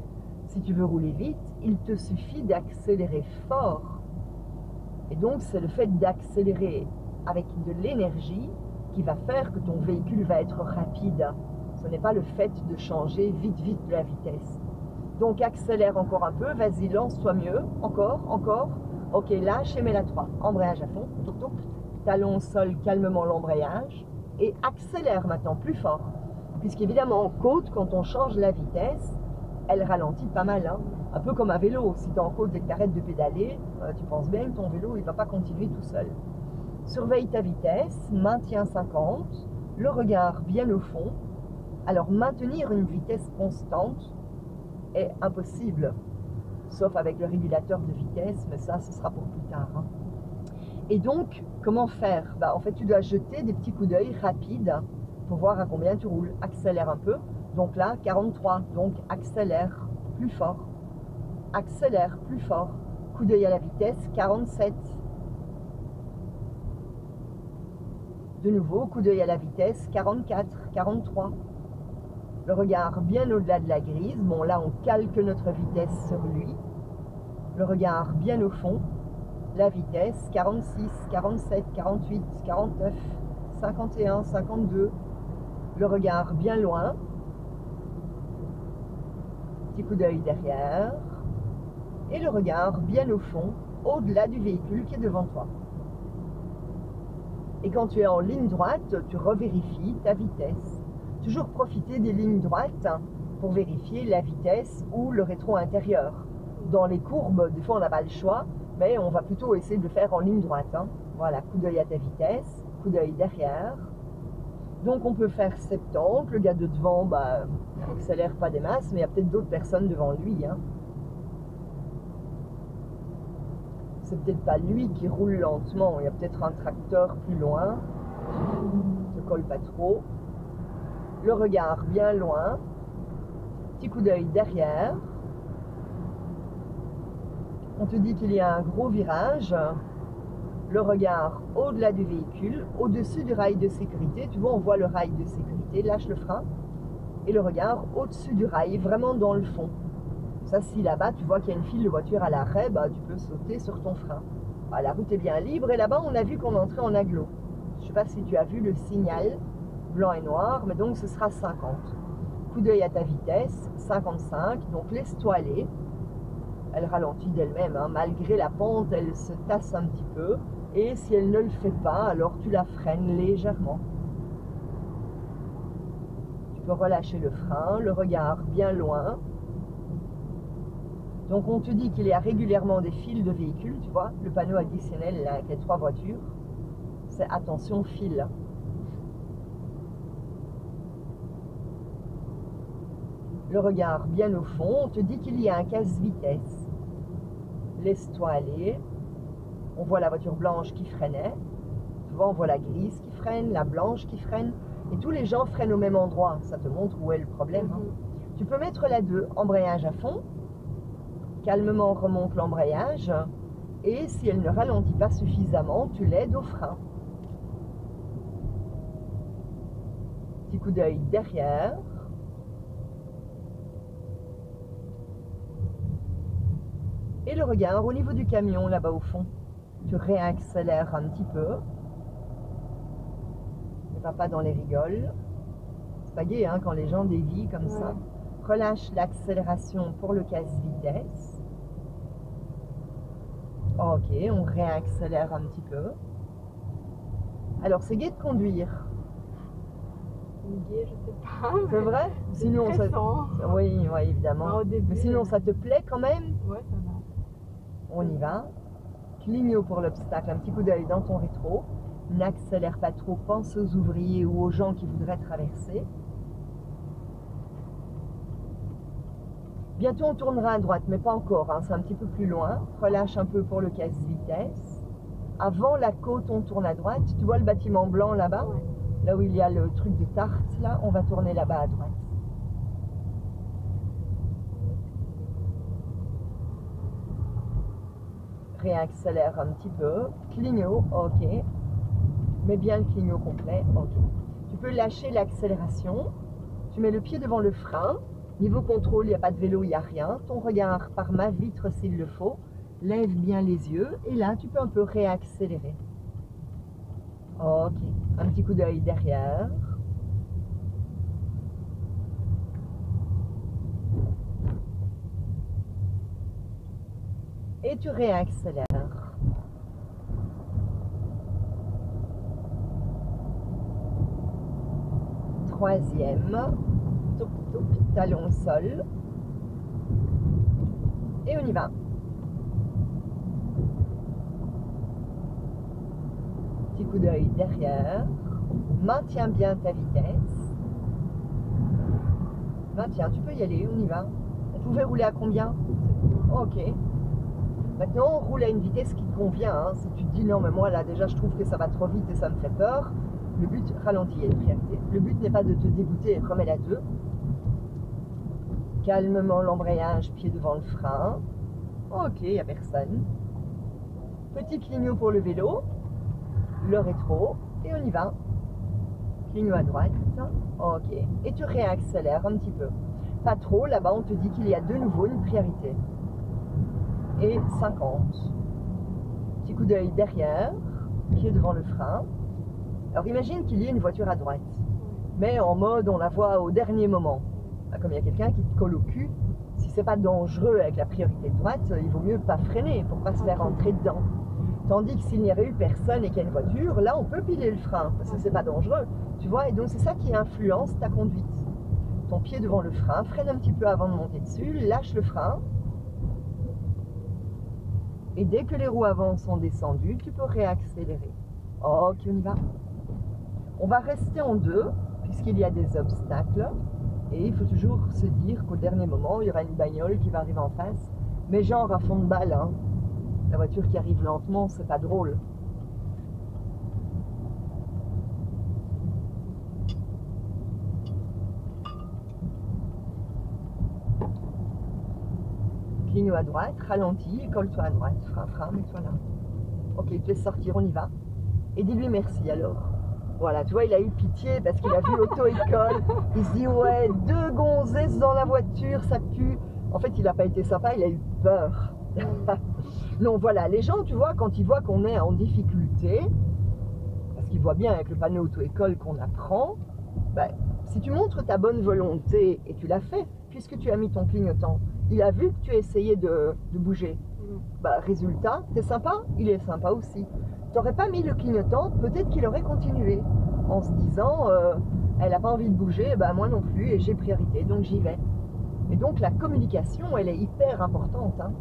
A: Si tu veux rouler vite, il te suffit d'accélérer fort. Et donc c'est le fait d'accélérer avec de l'énergie qui va faire que ton véhicule va être rapide. Ce n'est pas le fait de changer vite la vitesse. Donc accélère encore un peu, vas-y, lance-toi mieux, encore. Ok, lâche et mets la 3. Embrayage à fond, toc toc. Talon au sol, calmement l'embrayage. Et accélère maintenant, plus fort. Puisqu'évidemment, en côte, quand on change la vitesse, elle ralentit pas mal. Hein. Un peu comme un vélo. Si tu es en côte et que tu arrêtes de pédaler, tu penses bien que ton vélo il ne va pas continuer tout seul. Surveille ta vitesse, maintiens 50, le regard bien au fond. Alors maintenir une vitesse constante est impossible, sauf avec le régulateur de vitesse, mais ça, ce sera pour plus tard. Hein. Et donc, comment faire? En fait, tu dois jeter des petits coups d'œil rapides pour voir à combien tu roules. Accélère un peu. Donc là, 43. Donc accélère plus fort. Accélère plus fort. Coup d'œil à la vitesse, 47. De nouveau, coup d'œil à la vitesse, 44, 43. Le regard bien au-delà de la grise. Bon, là, on calque notre vitesse sur lui. Le regard bien au fond. La vitesse, 46, 47, 48, 49, 51, 52. Le regard bien loin. Petit coup d'œil derrière. Et le regard bien au fond, au-delà du véhicule qui est devant toi. Et quand tu es en ligne droite, tu revérifies ta vitesse. Toujours profiter des lignes droites pour vérifier la vitesse ou le rétro intérieur. Dans les courbes, des fois on n'a pas le choix, mais on va plutôt essayer de le faire en ligne droite. Hein. Voilà, coup d'œil à ta vitesse, coup d'œil derrière. Donc on peut faire 70, le gars de devant, accélère pas des masses, mais il y a peut-être d'autres personnes devant lui. Hein. C'est peut-être pas lui qui roule lentement, il y a peut-être un tracteur plus loin. Ne colle pas trop. Le regard bien loin. Petit coup d'œil derrière. On te dit qu'il y a un gros virage. Le regard au-delà du véhicule, au-dessus du rail de sécurité. Tu vois, on voit le rail de sécurité. Lâche le frein. Et le regard au-dessus du rail, vraiment dans le fond. Ça, si là-bas, tu vois qu'il y a une file de voitures à l'arrêt, tu peux sauter sur ton frein. La route est bien libre. Et là-bas, on a vu qu'on entrait en agglo. Je ne sais pas si tu as vu le signal blanc et noir, mais donc ce sera 50. Coup d'œil à ta vitesse, 55. Donc laisse-toi aller. Elle ralentit d'elle-même. Hein. Malgré la pente, elle se tasse un petit peu. Et si elle ne le fait pas, alors tu la freines légèrement. Tu peux relâcher le frein, le regard bien loin. Donc on te dit qu'il y a régulièrement des files de véhicules, tu vois, le panneau additionnel là, avec les 3 voitures, c'est attention file. Le regard bien au fond, on te dit qu'il y a un casse-vitesse. Laisse-toi aller. On voit la voiture blanche qui freinait. Tu vois, on voit la grise qui freine, la blanche qui freine. Et tous les gens freinent au même endroit. Ça te montre où est le problème. Hein. Tu peux mettre la 2, embrayage à fond. Calmement remonte l'embrayage. Et si elle ne ralentit pas suffisamment, tu l'aides au frein. Petit coup d'œil derrière. Et le regard au niveau du camion, là-bas au fond. Tu réaccélères un petit peu. Ne va pas dans les rigoles. C'est pas gai hein, quand les gens dévient comme ça. Relâche l'accélération pour le casse-vitesse. Ok, on réaccélère un petit peu. Alors, c'est gai de conduire.
B: Gai, je sais pas.
A: C'est vrai? Sinon, ça... Oui, oui, évidemment.
B: Bah, au début,
A: mais sinon, ça te plaît quand même?
B: Ouais, ça va.
A: On y va. Clignot pour l'obstacle, un petit coup d'œil dans ton rétro. N'accélère pas trop, pense aux ouvriers ou aux gens qui voudraient traverser. Bientôt on tournera à droite, mais pas encore, hein, c'est un petit peu plus loin. Relâche un peu pour le casse-vitesse. Avant la côte, on tourne à droite. Tu vois le bâtiment blanc là-bas?
B: Ouais.
A: Là où il y a le truc de tarte, là, on va tourner là-bas à droite. Réaccélère un petit peu. Clignot, ok. Mets bien le clignot complet, ok. Tu peux lâcher l'accélération. Tu mets le pied devant le frein. Niveau contrôle, il n'y a pas de vélo, il n'y a rien. Ton regard par ma vitre s'il le faut. Lève bien les yeux. Et là, tu peux un peu réaccélérer. Ok. Un petit coup d'œil derrière. Et tu réaccélères. Troisième. Touc, touc, talon au sol. Et on y va. Petit coup d'œil derrière. Maintiens bien ta vitesse. Maintiens, tu peux y aller, on y va. On pouvait rouler à combien? Ok. Maintenant, on roule à une vitesse qui te convient. Hein. Si tu te dis non, mais moi là déjà je trouve que ça va trop vite et ça me fait peur, le but, ralentis et de priorité. Le but n'est pas de te dégoûter, remets-la 2. Calmement l'embrayage, pied devant le frein. Ok, il n'y a personne. Petit clignot pour le vélo. Le rétro. Et on y va. Clignot à droite. Ok. Et tu réaccélères un petit peu. Pas trop, là-bas on te dit qu'il y a de nouveau une priorité. Et 50. Petit coup d'œil derrière. Pied devant le frein. Alors imagine qu'il y ait une voiture à droite. Mais en mode on la voit au dernier moment. Comme il y a quelqu'un qui te colle au cul, si c'est pas dangereux avec la priorité de droite, il vaut mieux pas freiner pour pas se faire rentrer dedans. Tandis que s'il n'y avait eu personne et qu'il y a une voiture, là on peut piler le frein parce que c'est pas dangereux. Tu vois, et donc c'est ça qui influence ta conduite. Ton pied devant le frein, freine un petit peu avant de monter dessus, lâche le frein. Et dès que les roues avant sont descendues, tu peux réaccélérer. Ok, on y va. On va rester en 2 puisqu'il y a des obstacles. Et il faut toujours se dire qu'au dernier moment, il y aura une bagnole qui va arriver en face. Mais genre à fond de balle, hein. La voiture qui arrive lentement, c'est pas drôle. Clignot à droite, ralentis, colle-toi à droite. Frein, frein, mets-toi là. Ok, tu te laisses sortir, on y va. Et dis-lui merci alors. Voilà, tu vois, il a eu pitié parce qu'il a vu auto-école. Il se dit, ouais, 2 gonzesses dans la voiture, ça pue. En fait, il n'a pas été sympa, il a eu peur. Non, voilà, les gens, tu vois, quand ils voient qu'on est en difficulté, parce qu'ils voient bien avec le panneau auto-école qu'on apprend, ben, si tu montres ta bonne volonté, et tu l'as fait, puisque tu as mis ton clignotant, il a vu que tu as essayé de bouger. Bah, résultat, t'es sympa, il est sympa aussi. T'aurais pas mis le clignotant, peut-être qu'il aurait continué en se disant elle n'a pas envie de bouger, bah moi non plus et j'ai priorité donc j'y vais. Et donc la communication elle est hyper importante. Hein.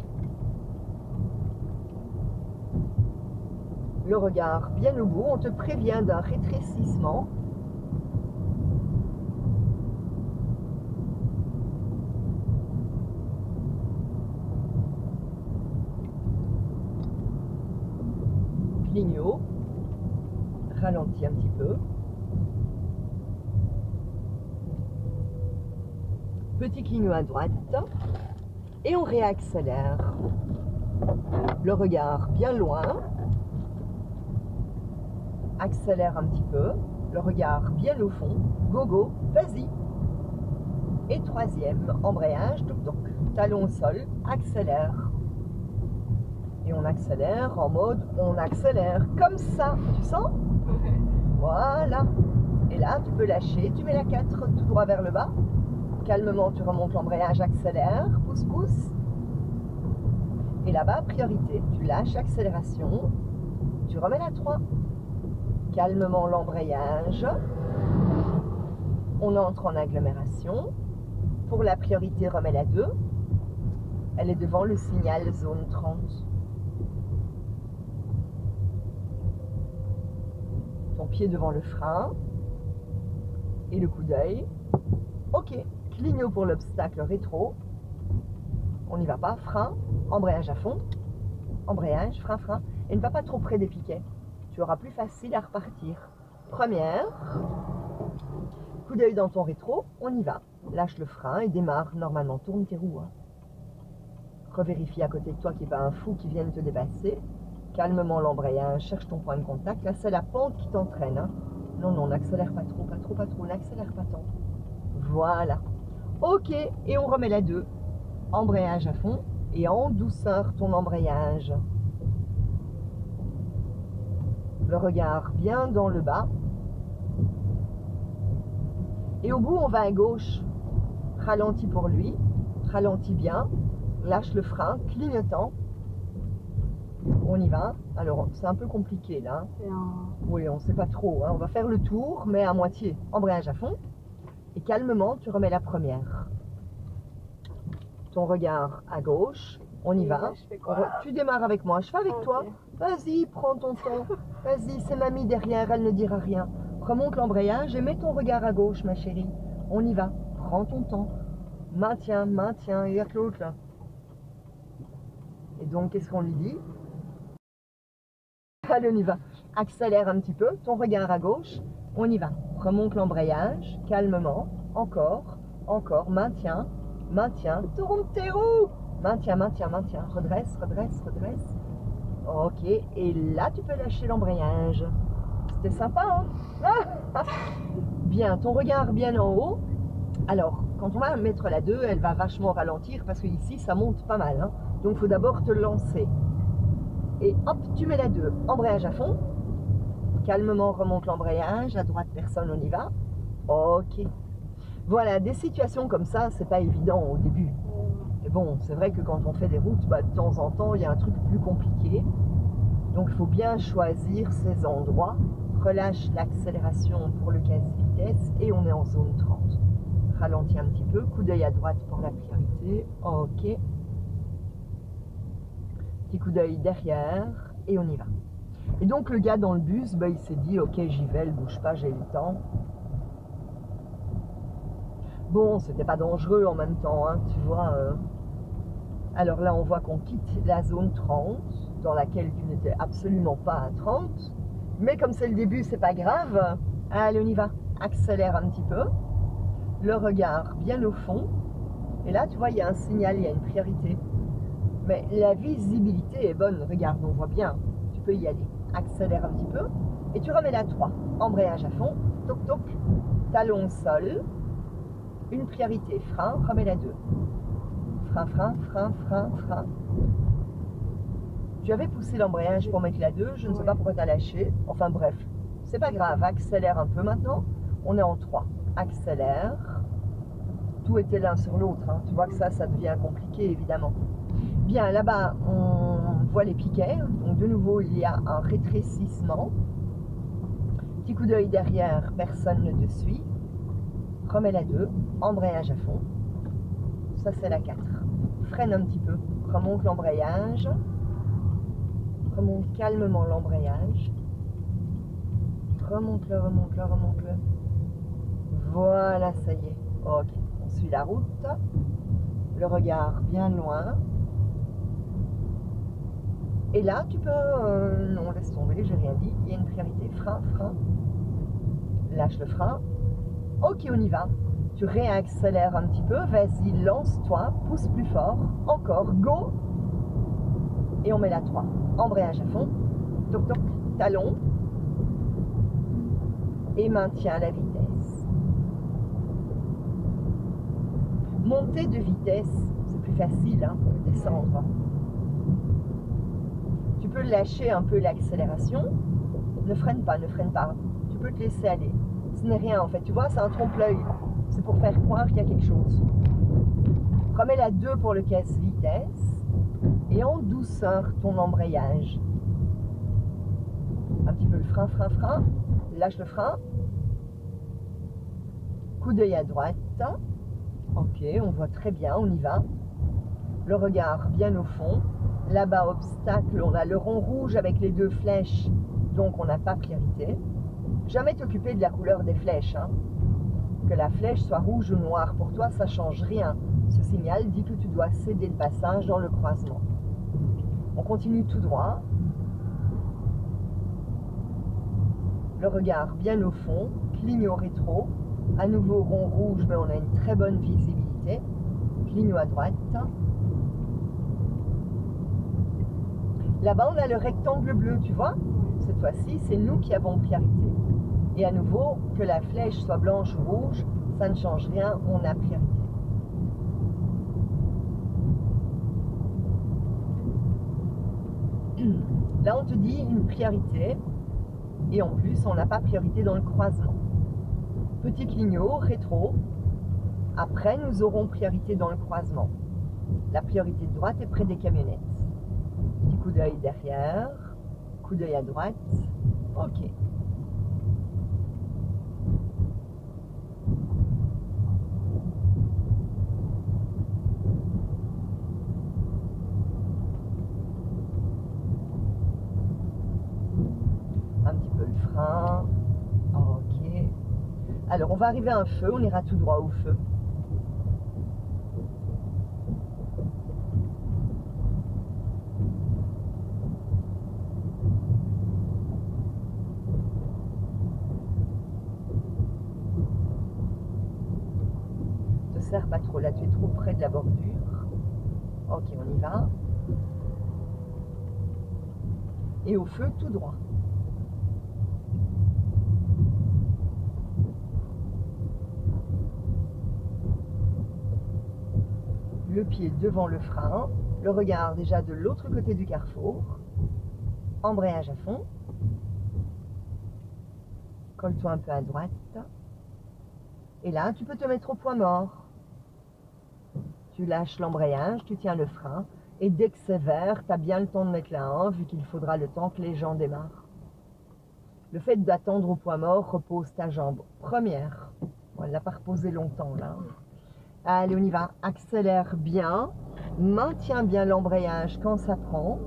A: Le regard bien au bout, on te prévient d'un rétrécissement. Clignot, ralentis un petit peu. Petit clignot à droite et on réaccélère. Le regard bien loin. Accélère un petit peu. Le regard bien au fond. Go, go, vas-y. Et troisième, embrayage, toc toc. Talon au sol, accélère. on accélère en mode on accélère. Comme ça, tu sens? Voilà. Et là, tu peux lâcher. Tu mets la 4 tout droit vers le bas. Calmement, tu remontes l'embrayage, accélère. Pousse, pousse. Et là-bas, priorité. Tu lâches l'accélération. Tu remets la 3. Calmement l'embrayage. On entre en agglomération. Pour la priorité, remets la 2. Elle est devant le signal zone 30. Ton pied devant le frein. Et le coup d'œil. Ok. Clignot pour l'obstacle rétro. On n'y va pas. Frein. Embrayage à fond. Embrayage. Frein, frein. Et ne va pas trop près des piquets. Tu auras plus facile à repartir. Première. Coup d'œil dans ton rétro. On y va. Lâche le frein et démarre. Normalement, tourne tes roues. Revérifie à côté de toi qu'il n'y ait pas un fou qui vienne te dépasser. Calmement l'embrayage, cherche ton point de contact. Là, c'est la pente qui t'entraîne. Hein. Non, non, n'accélère pas trop, pas trop, pas trop. N'accélère pas tant. Voilà. Ok, et on remet la 2. Embrayage à fond et en douceur ton embrayage. Le regard bien dans le bas. Et au bout, on va à gauche. Ralentis pour lui. Ralentis bien. Lâche le frein, clignotant. On y va. Alors, c'est un peu compliqué là. Oui, on ne sait pas trop. Hein. On va faire le tour, mais à moitié. Embrayage à fond. Et calmement, tu remets la première. Ton regard à gauche. On y va. Tu démarres avec moi. Je fais avec toi. Vas-y, prends ton temps. Vas-y, c'est mamie derrière, elle ne dira rien. Remonte l'embrayage et mets ton regard à gauche, ma chérie. On y va. Prends ton temps. Maintiens, maintiens. Et à l'autre là. Et donc, qu'est-ce qu'on lui dit? Allez, on y va. Accélère un petit peu, ton regard à gauche. On y va. Remonte l'embrayage, calmement. Encore, encore. Maintiens, maintiens. Tourne tes roues. Maintiens, maintiens, maintiens. Redresse, redresse, redresse. Ok. Et là, tu peux lâcher l'embrayage. C'était sympa, hein? Bien, ton regard bien en haut. Alors, quand on va mettre la 2, elle va vachement ralentir parce que ici, ça monte pas mal. Hein. Donc, il faut d'abord te lancer. Et hop, tu mets la 2. Embrayage à fond. Calmement, remonte l'embrayage. À droite, personne, on y va. Ok. Voilà, des situations comme ça, c'est pas évident au début. Mais bon, c'est vrai que quand on fait des routes, bah, de temps en temps, il y a un truc plus compliqué. Donc, il faut bien choisir ces endroits. Relâche l'accélération pour le quasi-vitesse et on est en zone 30. Ralentis un petit peu. Coup d'œil à droite pour la priorité. Ok. Petit coup d'œil derrière et on y va. Et donc le gars dans le bus, bah, il s'est dit ok, j'y vais, elle bouge pas, j'ai le temps. Bon, c'était pas dangereux en même temps, hein, tu vois. Alors là, on voit qu'on quitte la zone 30, dans laquelle tu n'étais absolument pas à 30. Mais comme c'est le début, c'est pas grave. Allez, on y va. Accélère un petit peu. Le regard bien au fond. Et là, tu vois, il y a un signal, il y a une priorité. Mais la visibilité est bonne, regarde, on voit bien, tu peux y aller. Accélère un petit peu et tu remets la 3. Embrayage à fond, toc toc, talon sol, une priorité, frein, remets la 2. Frein, frein, frein, frein, frein. Tu avais poussé l'embrayage pour mettre la 2, je ne sais pas pourquoi tu as lâché. Enfin bref, c'est pas grave, accélère un peu maintenant. On est en 3. Accélère. Tout était l'un sur l'autre, hein. Tu vois que ça devient compliqué évidemment. Bien, là-bas, on voit les piquets. Donc, de nouveau, il y a un rétrécissement. Petit coup d'œil derrière, personne ne te suit. Remets la 2. Embrayage à fond. Ça, c'est la 4. Freine un petit peu. Remonte l'embrayage. Remonte calmement l'embrayage. Remonte-le, remonte-le, remonte-le. Voilà, ça y est. Ok, on suit la route. Le regard bien loin. Et là, tu peux... non, laisse tomber, j'ai rien dit. Il y a une priorité. Frein, frein. Lâche le frein. Ok, on y va. Tu réaccélères un petit peu. Vas-y, lance-toi. Pousse plus fort. Encore. Go. Et on met la 3. Embrayage à fond. Toc, toc. Talon. Et maintiens la vitesse. Monter de vitesse, c'est plus facile hein, que descendre. peux lâcher un peu l'accélération. Ne freine pas, ne freine pas. Tu peux te laisser aller. Ce n'est rien en fait. Tu vois, c'est un trompe-l'œil. C'est pour faire croire qu'il y a quelque chose. Remets la 2 pour le casse-vitesse. Et en douceur, ton embrayage. Un petit peu le frein, frein, frein. Lâche le frein. Coup d'œil à droite. Ok, on voit très bien, on y va. Le regard bien au fond. Là-bas, obstacle, on a le rond rouge avec les 2 flèches. Donc, on n'a pas priorité. Jamais t'occuper de la couleur des flèches. Hein. Que la flèche soit rouge ou noire, pour toi, ça ne change rien. Ce signal dit que tu dois céder le passage dans le croisement. On continue tout droit. Le regard bien au fond, cligne au rétro. À nouveau rond rouge, mais on a une très bonne visibilité. Cligne à droite. Là-bas, on a le rectangle bleu, tu vois. Cette fois-ci, c'est nous qui avons priorité. Et à nouveau, que la flèche soit blanche ou rouge, ça ne change rien, on a priorité. Là, on te dit une priorité. Et en plus, on n'a pas priorité dans le croisement. Petit clignot, rétro. Après, nous aurons priorité dans le croisement. La priorité de droite est près des camionnettes. Petit coup d'œil derrière. Coup d'œil à droite. Ok. Un petit peu le frein. Ok. Alors, on va arriver à un feu. On ira tout droit au feu. Serre pas trop, là tu es trop près de la bordure. Ok, on y va. Et au feu, tout droit. Le pied devant le frein, le regard déjà de l'autre côté du carrefour. Embrayage à fond. Colle-toi un peu à droite. Et là, tu peux te mettre au point mort. Tu lâches l'embrayage, tu tiens le frein, et dès que c'est vert, tu as bien le temps de mettre la 1, vu qu'il faudra le temps que les gens démarrent. Le fait d'attendre au point mort repose ta jambe première. On ne l'a pas reposé longtemps là. Allez, on y va. Accélère bien, maintiens bien l'embrayage quand ça prend.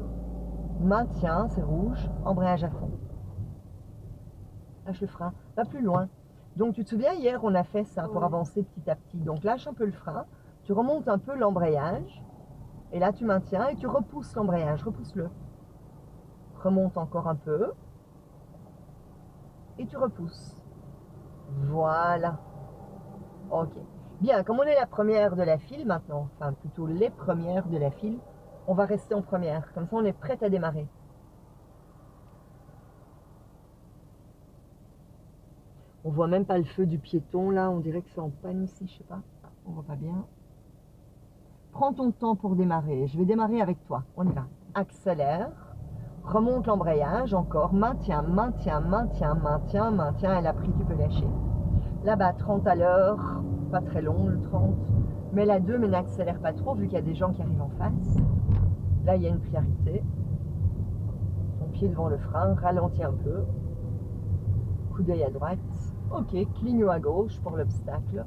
A: Maintiens, c'est rouge, embrayage à fond. Lâche le frein, va plus loin. Donc tu te souviens, hier on a fait ça pour avancer petit à petit. Donc lâche un peu le frein. Tu remontes un peu l'embrayage, et là tu maintiens et tu repousses l'embrayage, repousse-le. Remonte encore un peu, et tu repousses. Voilà. Ok. Bien, comme on est la première de la file maintenant, enfin plutôt les premières de la file, on va rester en première. Comme ça on est prête à démarrer. On voit même pas le feu du piéton là, on dirait que c'est en panne ici, je sais pas. On voit pas bien. Prends ton temps pour démarrer. Je vais démarrer avec toi. On y va. Accélère. Remonte l'embrayage encore. Maintiens, maintiens, maintiens, maintiens, maintiens. Elle a pris, tu peux lâcher. Là-bas, 30 à l'heure. Pas très long, le 30. Mets la 2, mais n'accélère pas trop, vu qu'il y a des gens qui arrivent en face. Là, il y a une priorité. Ton pied devant le frein. Ralentis un peu. Coup d'œil à droite. Ok, clignot à gauche pour l'obstacle.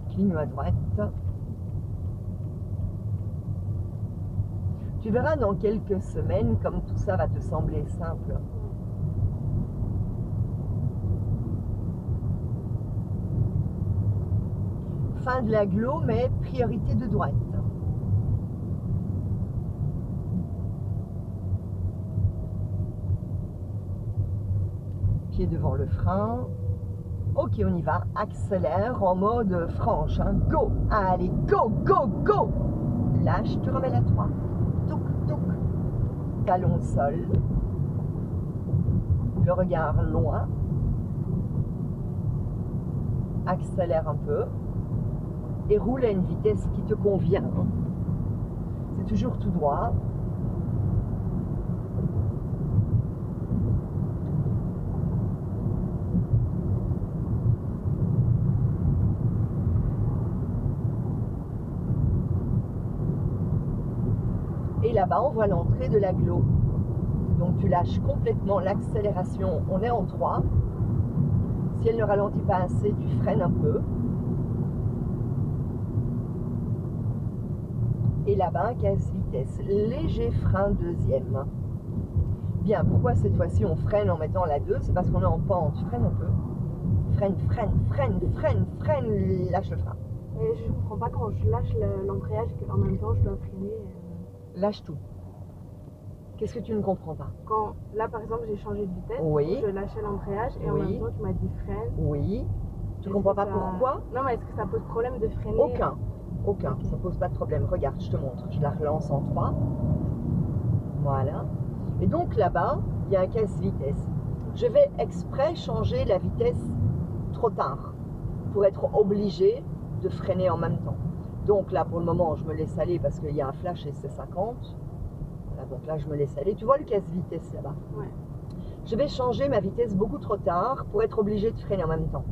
A: Clignot à droite. Tu verras dans quelques semaines comme tout ça va te sembler simple. Fin de l'agglo, mais priorité de droite. Pied devant le frein. Ok, on y va. Accélère en mode franche. Hein. Go! Allez, go, go, go! Lâche, tu remets la 3. Touc, touc. Talon au sol. Le regard loin. Accélère un peu. Et roule à une vitesse qui te convient. C'est toujours tout droit. là-bas, on voit l'entrée de l'agglo. Donc tu lâches complètement l'accélération. On est en 3. Si elle ne ralentit pas assez, tu freines un peu. Et là-bas, 15 vitesses. Léger frein deuxième. Bien, pourquoi cette fois-ci on freine en mettant la 2? C'est parce qu'on est en pente. Freine un peu. Freine, freine, freine, freine, freine, lâche le frein.
B: Et je comprends pas quand je lâche l'embrayage qu'en même temps je dois freiner.
A: Lâche tout. Qu'est-ce que tu ne comprends pas?
B: Quand, là par exemple, j'ai changé de vitesse,
A: Oui.
B: je lâchais l'embrayage et en
A: Oui.
B: même temps tu m'as dit freine.
A: Oui. Tu
B: Est-ce
A: comprends
B: que
A: pas
B: ça-
A: pourquoi?
B: Non, mais est-ce que ça pose problème de freiner?
A: Aucun. Aucun.
B: Ok.
A: Ça pose pas de problème. Regarde, je te montre. Je la relance en 3. Voilà. Et donc là-bas, il y a un casse-vitesse. Je vais exprès changer la vitesse trop tard pour être obligé de freiner en même temps. Donc là, pour le moment, je me laisse aller parce qu'il y a un flash et c'est 50. Voilà, donc là, je me laisse aller. Tu vois le casse-vitesse là-bas?
B: Ouais.
A: Je vais changer ma vitesse beaucoup trop tard pour être obligé de freiner en même temps.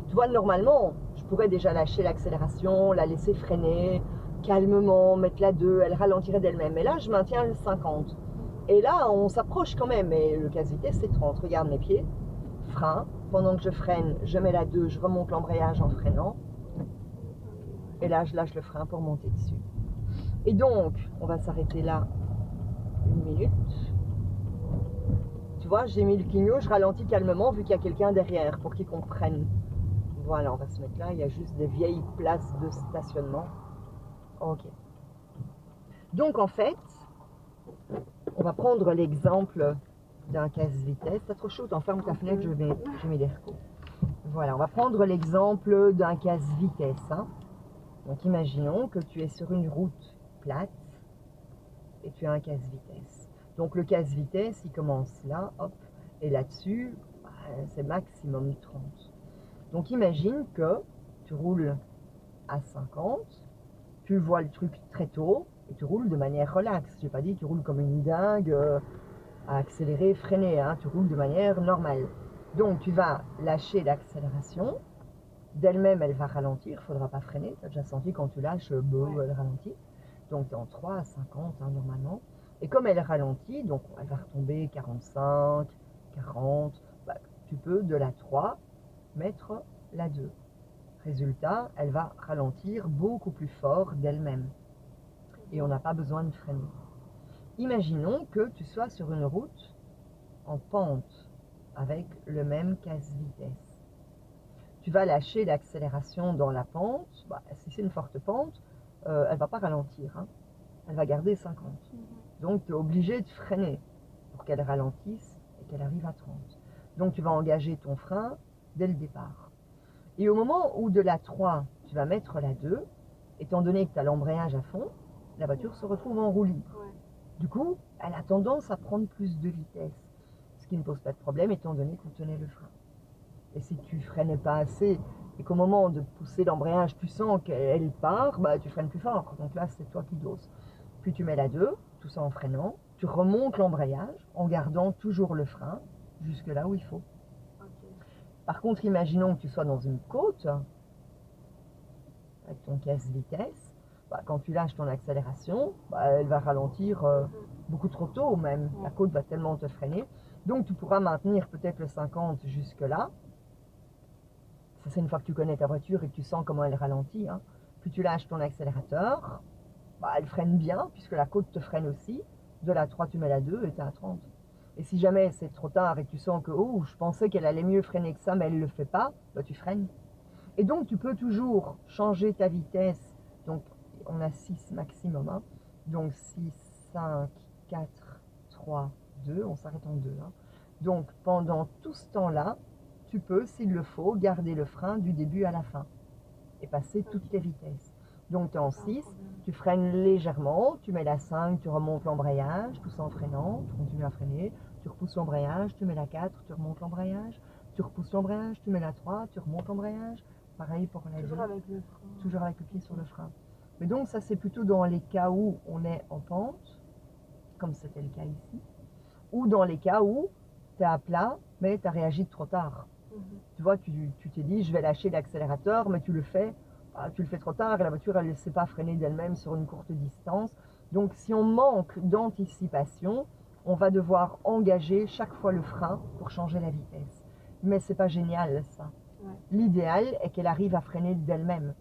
A: Tu vois, normalement, je pourrais déjà lâcher l'accélération, la laisser freiner calmement, mettre la 2, elle ralentirait d'elle-même. Mais là, je maintiens le 50. Et là, on s'approche quand même, et le casse-vitesse, c'est 30. Regarde mes pieds. Frein. Pendant que je freine, je mets la 2, je remonte l'embrayage en freinant. Et là, je lâche le frein pour monter dessus. Et donc, on va s'arrêter là 1 minute. Tu vois, j'ai mis le clignot, je ralentis calmement vu qu'il y a quelqu'un derrière pour qu'il comprenne. Voilà, on va se mettre là, il y a juste des vieilles places de stationnement. Ok. Donc en fait, on va prendre l'exemple d'un casse-vitesse. T'as trop chaud, t'en fermes ta fenêtre, je mets l'air chaud. Voilà, on va prendre l'exemple d'un casse-vitesse. Hein. Donc imaginons que tu es sur une route plate et tu as un casse-vitesse. Donc le casse-vitesse, il commence là, hop, et là-dessus, c'est maximum 30. Donc imagine que tu roules à 50, tu vois le truc très tôt, et tu roules de manière relaxe. Je n'ai pas dit que tu roules comme une dingue, à accélérer, freiner, hein. Tu roules de manière normale. Donc tu vas lâcher l'accélération, d'elle-même elle va ralentir, il ne faudra pas freiner, tu as déjà senti quand tu lâches, elle ralentit. Donc tu es en 3 à 50 hein, normalement. Et comme elle ralentit, donc elle va retomber 45, 40, bah, tu peux de la 3 mettre la 2. Résultat, elle va ralentir beaucoup plus fort d'elle-même. Et on n'a pas besoin de freiner. Imaginons que tu sois sur une route en pente avec le même casse-vitesse. Tu vas lâcher l'accélération dans la pente. Bah, si c'est une forte pente, elle ne va pas ralentir. Hein. Elle va garder 50. Donc tu es obligé de freiner pour qu'elle ralentisse et qu'elle arrive à 30. Donc tu vas engager ton frein dès le départ. Et au moment où de la 3, tu vas mettre la 2, étant donné que tu as l'embrayage à fond, la voiture se retrouve en roue libre.
B: Ouais.
A: Du coup, elle a tendance à prendre plus de vitesse, ce qui ne pose pas de problème étant donné qu'on tenait le frein. Et si tu freinais pas assez et qu'au moment de pousser l'embrayage, tu sens qu'elle part, bah, tu freines plus fort. Donc là, c'est toi qui doses. Puis tu mets la 2, tout ça en freinant, tu remontes l'embrayage en gardant toujours le frein jusque là où il faut.
B: Okay.
A: Par contre, imaginons que tu sois dans une côte avec ton casse-vitesse, bah, quand tu lâches ton accélération, bah, elle va ralentir beaucoup trop tôt même. La côte va tellement te freiner. Donc tu pourras maintenir peut-être le 50 jusque là. Ça c'est une fois que tu connais ta voiture et que tu sens comment elle ralentit. Hein. Puis tu lâches ton accélérateur, bah, elle freine bien puisque la côte te freine aussi. De la 3 tu mets la 2 et tu es à 30. Et si jamais c'est trop tard et que tu sens que oh, je pensais qu'elle allait mieux freiner que ça mais elle ne le fait pas, bah, tu freines. Et donc tu peux toujours changer ta vitesse. Donc on a 6 maximum. Hein. Donc 6, 5, 4, 3, 2. On s'arrête en 2. Hein. Donc pendant tout ce temps-là, tu peux, s'il le faut, garder le frein du début à la fin. Et passer toutes les vitesses. Donc tu es en 6, tu freines légèrement, tu mets la 5, tu remontes l'embrayage, tout ça en freinant, tu continues à freiner, tu repousses l'embrayage, tu mets la 4, tu remontes l'embrayage, tu repousses l'embrayage, tu mets la 3, tu remontes l'embrayage. Pareil pour la 2.
B: Toujours avec le frein.
A: Toujours avec le pied sur le frein. Mais donc ça c'est plutôt dans les cas où on est en pente, comme c'était le cas ici, ou dans les cas où tu es à plat, mais tu as réagi trop tard. Tu vois, tu t'es dit je vais lâcher l'accélérateur, mais tu le fais trop tard et la voiture elle ne sait pas freiner d'elle-même sur une courte distance. Donc si on manque d'anticipation, on va devoir engager chaque fois le frein pour changer la vitesse. Mais c'est pas génial ça.
B: Ouais.
A: L'idéal est qu'elle arrive à freiner d'elle-même.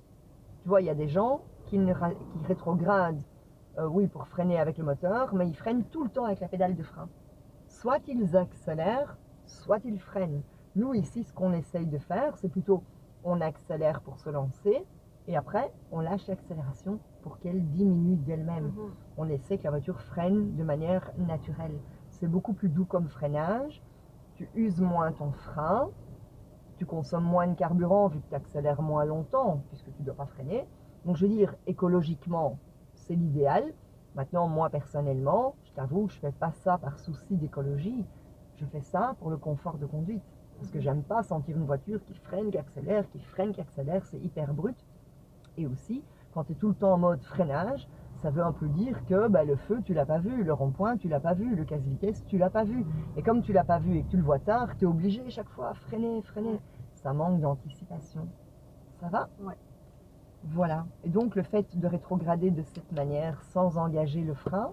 A: Tu vois, il y a des gens qui rétrogradent, oui, pour freiner avec le moteur, mais ils freinent tout le temps avec la pédale de frein. Soit ils accélèrent, soit ils freinent. Nous, ici, ce qu'on essaye de faire, c'est plutôt on accélère pour se lancer, et après, on lâche l'accélération pour qu'elle diminue d'elle-même. On essaie que la voiture freine de manière naturelle. C'est beaucoup plus doux comme freinage, tu uses moins ton frein, tu consommes moins de carburant vu que tu accélères moins longtemps, puisque tu ne dois pas freiner. Donc je veux dire, écologiquement, c'est l'idéal. Maintenant, moi personnellement, je t'avoue, je ne fais pas ça par souci d'écologie. Je fais ça pour le confort de conduite. Parce que j'aime pas sentir une voiture qui freine, qui accélère, c'est hyper brut. Et aussi, quand tu es tout le temps en mode freinage, ça veut un peu dire que bah, le feu, tu l'as pas vu, le rond-point, tu l'as pas vu, le casse-vitesse, tu l'as pas vu. Et comme tu l'as pas vu et que tu le vois tard, tu es obligé chaque fois à freiner. Ça manque d'anticipation. Ça va?
B: Ouais.
A: Voilà. Et donc, le fait de rétrograder de cette manière, sans engager le frein,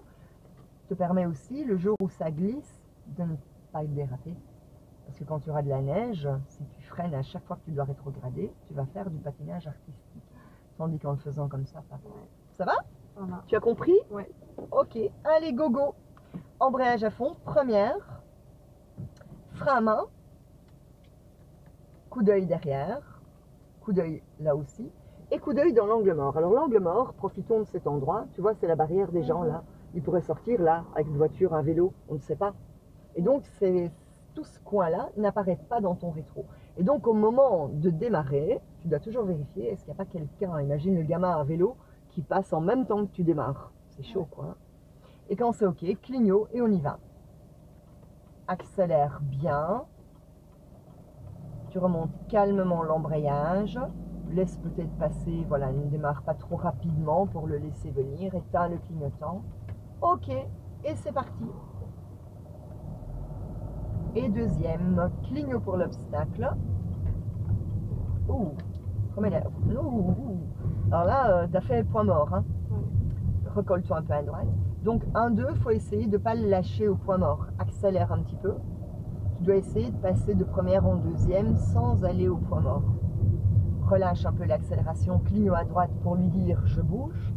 A: te permet aussi, le jour où ça glisse, de ne pas déraper. Parce que quand tu auras de la neige, si tu freines à chaque fois que tu dois rétrograder, tu vas faire du patinage artistique. Tandis qu'en le faisant comme ça, pas.
B: Ouais.
A: Ça va?
B: Voilà.
A: Tu as compris?
B: Ouais.
A: Ok, allez, go go. Embrayage à fond, première. Frein à main. Coup d'œil derrière. Coup d'œil là aussi. Et coup d'œil dans l'angle mort. Alors l'angle mort, profitons de cet endroit. Tu vois, c'est la barrière des gens là. Ils pourraient sortir là, avec une voiture, un vélo, on ne sait pas. Et donc, tout ce coin-là n'apparaît pas dans ton rétro. Et donc, au moment de démarrer, tu dois toujours vérifier, est-ce qu'il n'y a pas quelqu'un, imagine le gamin à vélo, qui passe en même temps que tu démarres. C'est chaud, quoi. Et quand c'est OK, clignot et on y va. Accélère bien. Tu remontes calmement l'embrayage. Laisse peut-être passer, voilà, ne démarre pas trop rapidement pour le laisser venir. Éteins le clignotant. OK, et c'est parti. Et deuxième, clignot pour l'obstacle. Ouh, remets-la. Alors là, tu as fait point mort. Hein. Recolle-toi un peu à droite. Donc 1-2, il faut essayer de ne pas le lâcher au point mort. Accélère un petit peu. Tu dois essayer de passer de première en deuxième sans aller au point mort. Relâche un peu l'accélération. Clignot à droite pour lui dire je bouge.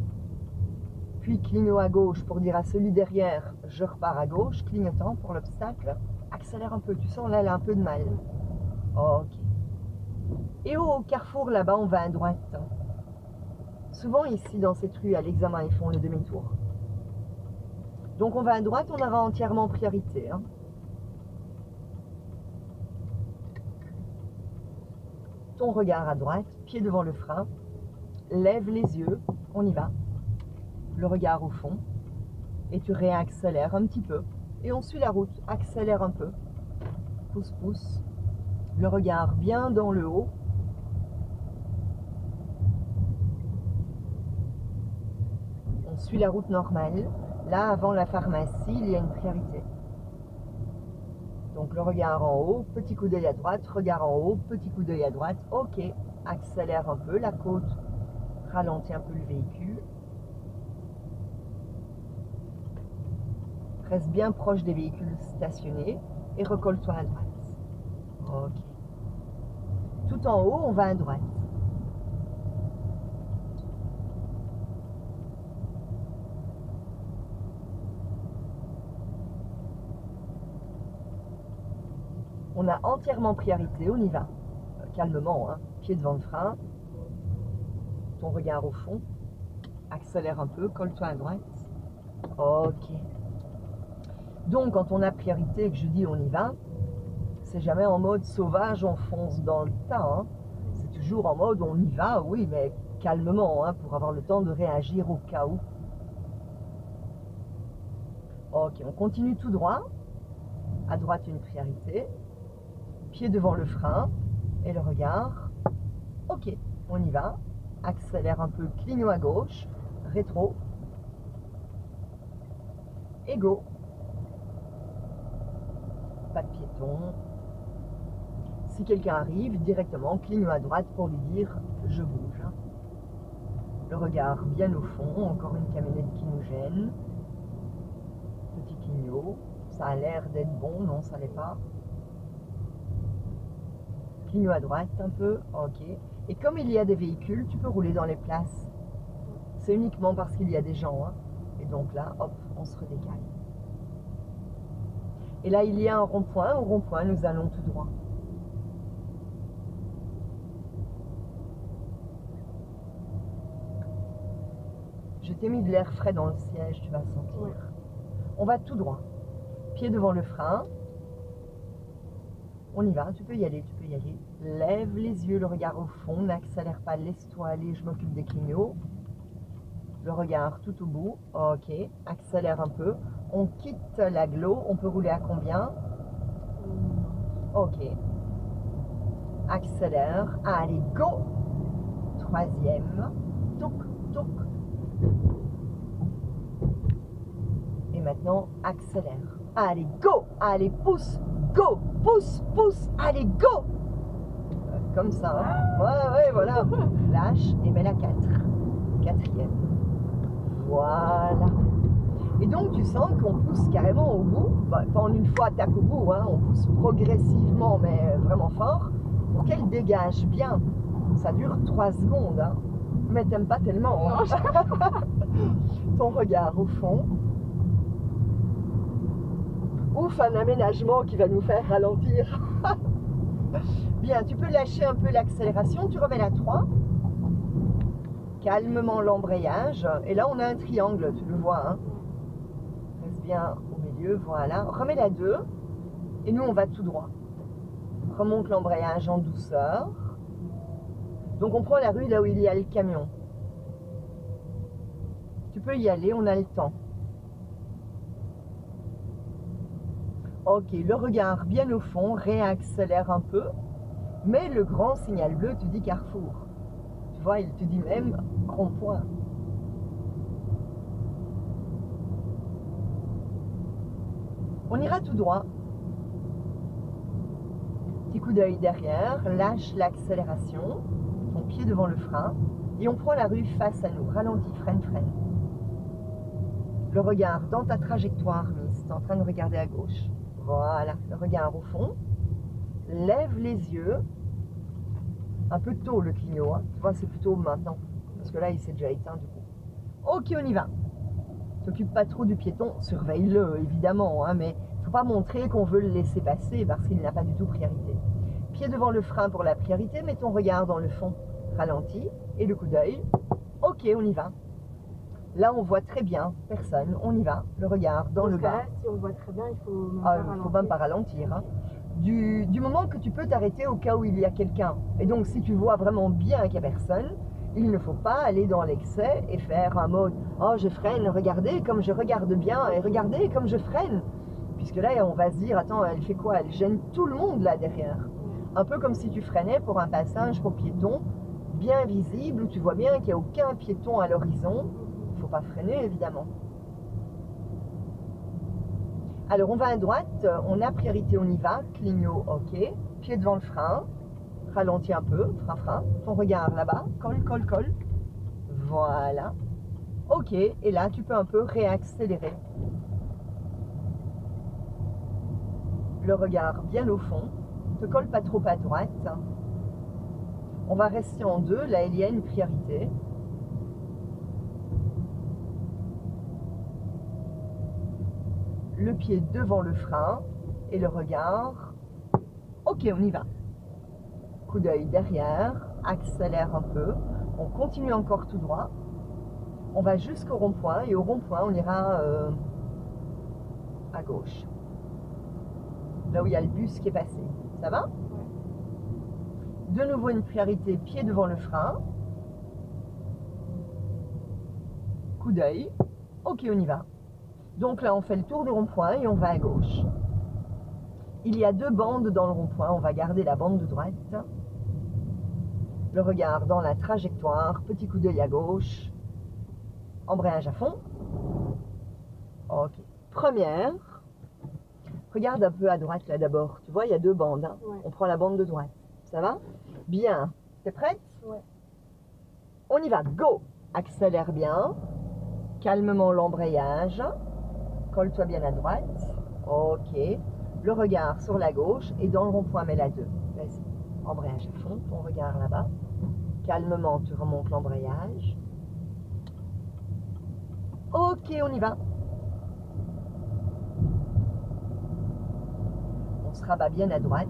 A: Puis clignot à gauche pour dire à celui derrière je repars à gauche. Clignotant pour l'obstacle. Accélère un peu. Tu sens là, elle a un peu de mal. Ok. Et au carrefour là-bas, on va à droite. Souvent ici dans cette rue à l'examen, ils font le demi-tour. Donc on va à droite, on aura entièrement priorité. Hein. Ton regard à droite, pied devant le frein, lève les yeux, on y va. Le regard au fond, et tu réaccélères un petit peu. Et on suit la route, accélère un peu. Pousse. Le regard bien dans le haut. On suit la route normale. Là, avant la pharmacie, il y a une priorité. Donc le regard en haut, petit coup d'œil à droite, regard en haut, petit coup d'œil à droite. Ok, accélère un peu la côte, ralentis un peu le véhicule. Reste bien proche des véhicules stationnés et recolle-toi à droite. Ok. Tout en haut, on va à droite. On a entièrement priorité, on y va. Calmement, hein. Pied devant le frein. Ton regard au fond. Accélère un peu, colle-toi à droite. Ok. Donc, quand on a priorité et que je dis on y va, c'est jamais en mode sauvage, on fonce dans le tas. Hein. C'est toujours en mode on y va, oui, mais calmement, hein, pour avoir le temps de réagir au cas où. Ok, on continue tout droit. À droite, une priorité. Pied devant le frein et le regard. Ok, on y va. Accélère un peu, clignot à gauche, rétro. Et go. Pas de piéton. Si quelqu'un arrive, directement, clignot à droite pour lui dire je bouge. Le regard bien au fond, encore une camionnette qui nous gêne. Petit clignot, ça a l'air d'être bon, non ça l'est pas. Clignot à droite un peu, ok. Et comme il y a des véhicules, tu peux rouler dans les places. C'est uniquement parce qu'il y a des gens, hein. Et donc là, hop, on se redécale. Et là, il y a un rond-point. Au rond-point, nous allons tout droit. Je t'ai mis de l'air frais dans le siège, tu vas sentir.
B: Ouais.
A: On va tout droit. Pied devant le frein. On y va, tu peux y aller, tu peux y aller. Lève les yeux, le regard au fond, n'accélère pas, laisse-toi aller, je m'occupe des clignots. Le regard tout au bout, ok, accélère un peu. On quitte l'agglo, on peut rouler à combien? Ok. Accélère, allez, go! Troisième, toc, toc. Et maintenant, accélère. Allez, go! Allez, pousse, go! Pousse, pousse, allez, go! Comme ça, hein? Ouais, voilà. Lâche et mets la 4. Quatrième. Voilà. Et donc, tu sens qu'on pousse carrément au bout. Bah, pas en une fois, tac au bout, hein. On pousse progressivement, mais vraiment fort, pour qu'elle dégage bien. Ça dure 3 secondes, hein. Mais t'aimes pas tellement, hein. Ton regard au fond. Ouf, un aménagement qui va nous faire ralentir. Bien, tu peux lâcher un peu l'accélération, tu remets la 3. Calmement l'embrayage. Et là, on a un triangle, tu le vois. Hein. Reste bien au milieu, voilà. Remets la 2. Et nous, on va tout droit. Remonte l'embrayage en douceur. Donc, on prend la rue là où il y a le camion. Tu peux y aller, on a le temps. Ok, le regard bien au fond, réaccélère un peu. Mais le grand signal bleu te dit carrefour. Tu vois, il te dit même rond-point. On ira tout droit. Petit coup d'œil derrière, lâche l'accélération, ton pied devant le frein, et on prend la rue face à nous. Ralentis, freine, freine. Le regard dans ta trajectoire, Miss. Tu es en train de regarder à gauche. Voilà, le regard au fond. Lève les yeux. Un peu tôt le clignot, hein. Tu vois, c'est plutôt maintenant. Parce que là, il s'est déjà éteint du coup. Ok, on y va. T'occupe pas trop du piéton, surveille-le évidemment, hein, mais il ne faut pas montrer qu'on veut le laisser passer parce qu'il n'a pas du tout priorité. Pied devant le frein pour la priorité, mets ton regard dans le fond. Ralentis et le coup d'œil. Ok, on y va. Là, on voit très bien, personne, on y va. Le regard dans le bas.
B: Là, si on voit très bien, il faut même
A: faut même pas ralentir. Hein. Du moment que tu peux t'arrêter au cas où il y a quelqu'un. Et donc, si tu vois vraiment bien qu'il n'y a personne, il ne faut pas aller dans l'excès et faire un mode « Oh, je freine, regardez comme je regarde bien et regardez comme je freine ». Puisque là, on va se dire « Attends, elle fait quoi? Elle gêne tout le monde là derrière. » Un peu comme si tu freinais pour un passage pour piéton bien visible, où tu vois bien qu'il n'y a aucun piéton à l'horizon. Il ne faut pas freiner, évidemment. Alors, on va à droite, on a priorité, on y va. Clignot, ok. Pied devant le frein. Ralentis un peu, frein, frein. Ton regard là-bas. Colle, colle, colle. Voilà. Ok. Et là, tu peux un peu réaccélérer. Le regard bien au fond. Ne te colle pas trop à droite. On va rester en 2. Là, il y a une priorité. Le pied devant le frein et le regard. Ok, on y va. Coup d'œil derrière, accélère un peu. On continue encore tout droit. On va jusqu'au rond-point et au rond-point, on ira à gauche. Là où il y a le bus qui est passé. Ça va? De nouveau une priorité, pied devant le frein. Coup d'œil. Ok, on y va. Donc là, on fait le tour du rond-point et on va à gauche. Il y a 2 bandes dans le rond-point. On va garder la bande de droite. Le regard dans la trajectoire. Petit coup d'œil à gauche. Embrayage à fond. Ok. Première. Regarde un peu à droite là d'abord. Tu vois, il y a 2 bandes. Hein.
B: Ouais.
A: On prend la bande de droite. Ça va? Bien. T'es prête?
B: Ouais.
A: On y va. Go! Accélère bien. Calmement l'embrayage. Colle-toi bien à droite. Ok. Le regard sur la gauche et dans le rond-point, mets la 2. Vas-y. Embrayage à fond. Ton regard là-bas. Calmement, tu remontes l'embrayage. Ok, on y va. On se rabat bien à droite.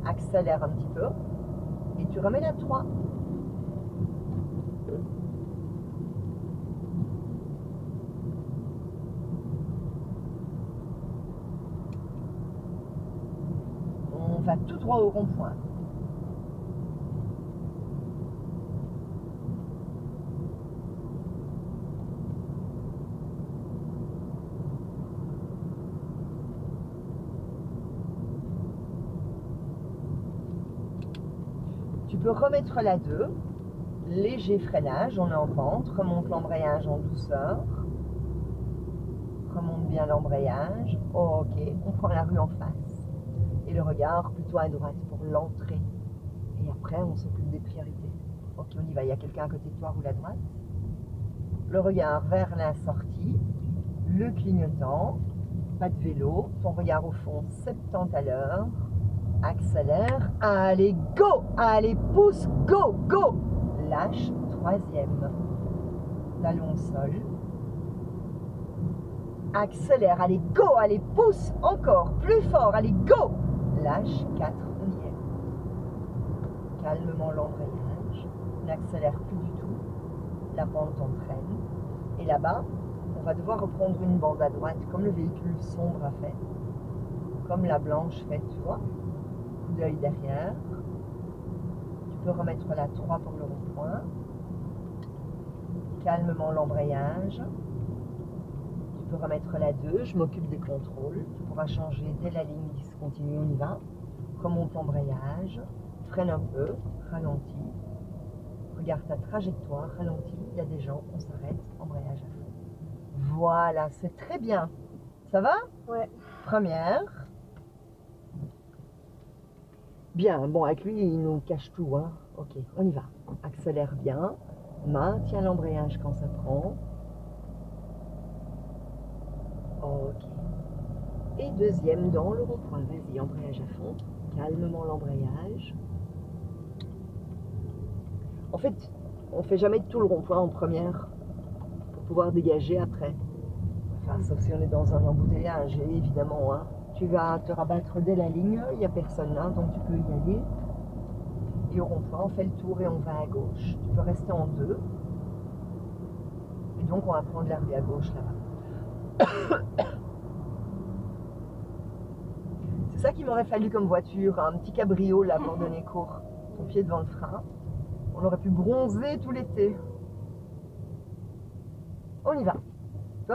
A: Accélère un petit peu. Et tu remets la 3. On va tout droit au rond-point. Tu peux remettre la 2, léger freinage, on est en pente, remonte l'embrayage en douceur, remonte bien l'embrayage, ok, on prend la rue en face, et le regard plutôt à droite pour l'entrée, et après on s'occupe des priorités. Ok, on y va, il y a quelqu'un à côté de toi, roule à droite, le regard vers la sortie, le clignotant, pas de vélo, ton regard au fond 70 à l'heure, accélère, allez, go, allez, pousse, go, go, lâche, 3e, talon au sol, accélère, allez, go, allez, pousse, encore, plus fort, allez, go, lâche, 4, on y est, calmement l'embrayage, n'accélère plus du tout, la pente entraîne, et là-bas, on va devoir reprendre une bande à droite, comme le véhicule sombre a fait, comme la blanche fait, tu vois, d'œil derrière. Tu peux remettre la 3 pour le rond-point. Calmement l'embrayage. Tu peux remettre la 2. Je m'occupe des contrôles. Tu pourras changer dès la ligne discontinue. On y va. Remonte l'embrayage. Freine un peu. Ralentis. Regarde ta trajectoire. Ralentis. Il y a des gens. On s'arrête. Embrayage à fond. Voilà. C'est très bien. Ça va?
B: Ouais.
A: Première. Bien, bon, avec lui, il nous cache tout, hein. Ok, on y va. Accélère bien. Maintiens l'embrayage quand ça prend. Ok. Et deuxième dans le rond-point. Vas-y, embrayage à fond. Calmement l'embrayage. En fait, on fait jamais tout le rond-point en première pour pouvoir dégager après. Enfin, sauf si on est dans un embouteillage, évidemment, hein. Tu vas te rabattre dès la ligne, il n'y a personne là, donc tu peux y aller. Et au rond-point, on fait le tour et on va à gauche. Tu peux rester en 2. Et donc, on va prendre la rue à gauche là-bas. C'est ça qu'il m'aurait fallu comme voiture, un petit cabrio là pour donner cours. Ton pied devant le frein. On aurait pu bronzer tout l'été. On y va.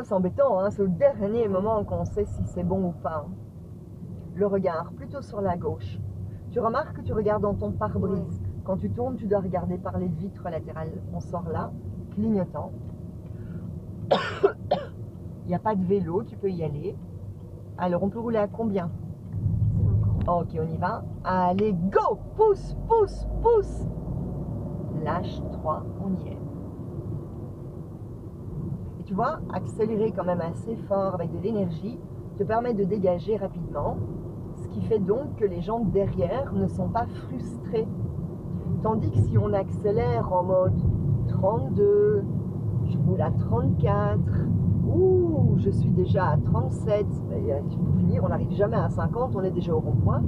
A: C'est embêtant, hein, c'est au dernier moment qu'on sait si c'est bon ou pas. Le regard plutôt sur la gauche. Tu remarques que tu regardes dans ton pare-brise. Quand tu tournes, tu dois regarder par les vitres latérales. On sort là, clignotant. Il n'y a pas de vélo, tu peux y aller. Alors, on peut rouler à combien? Ok, on y va. Allez, go! Pousse, pousse, pousse! Lâche, 3, on y est. Et tu vois, accélérer quand même assez fort avec de l'énergie te permet de dégager rapidement, ce qui fait donc que les gens derrière ne sont pas frustrés. Tandis que si on accélère en mode 32, je roule à 34, ouh, je suis déjà à 37, pour finir, on n'arrive jamais à 50, on est déjà au rond-point,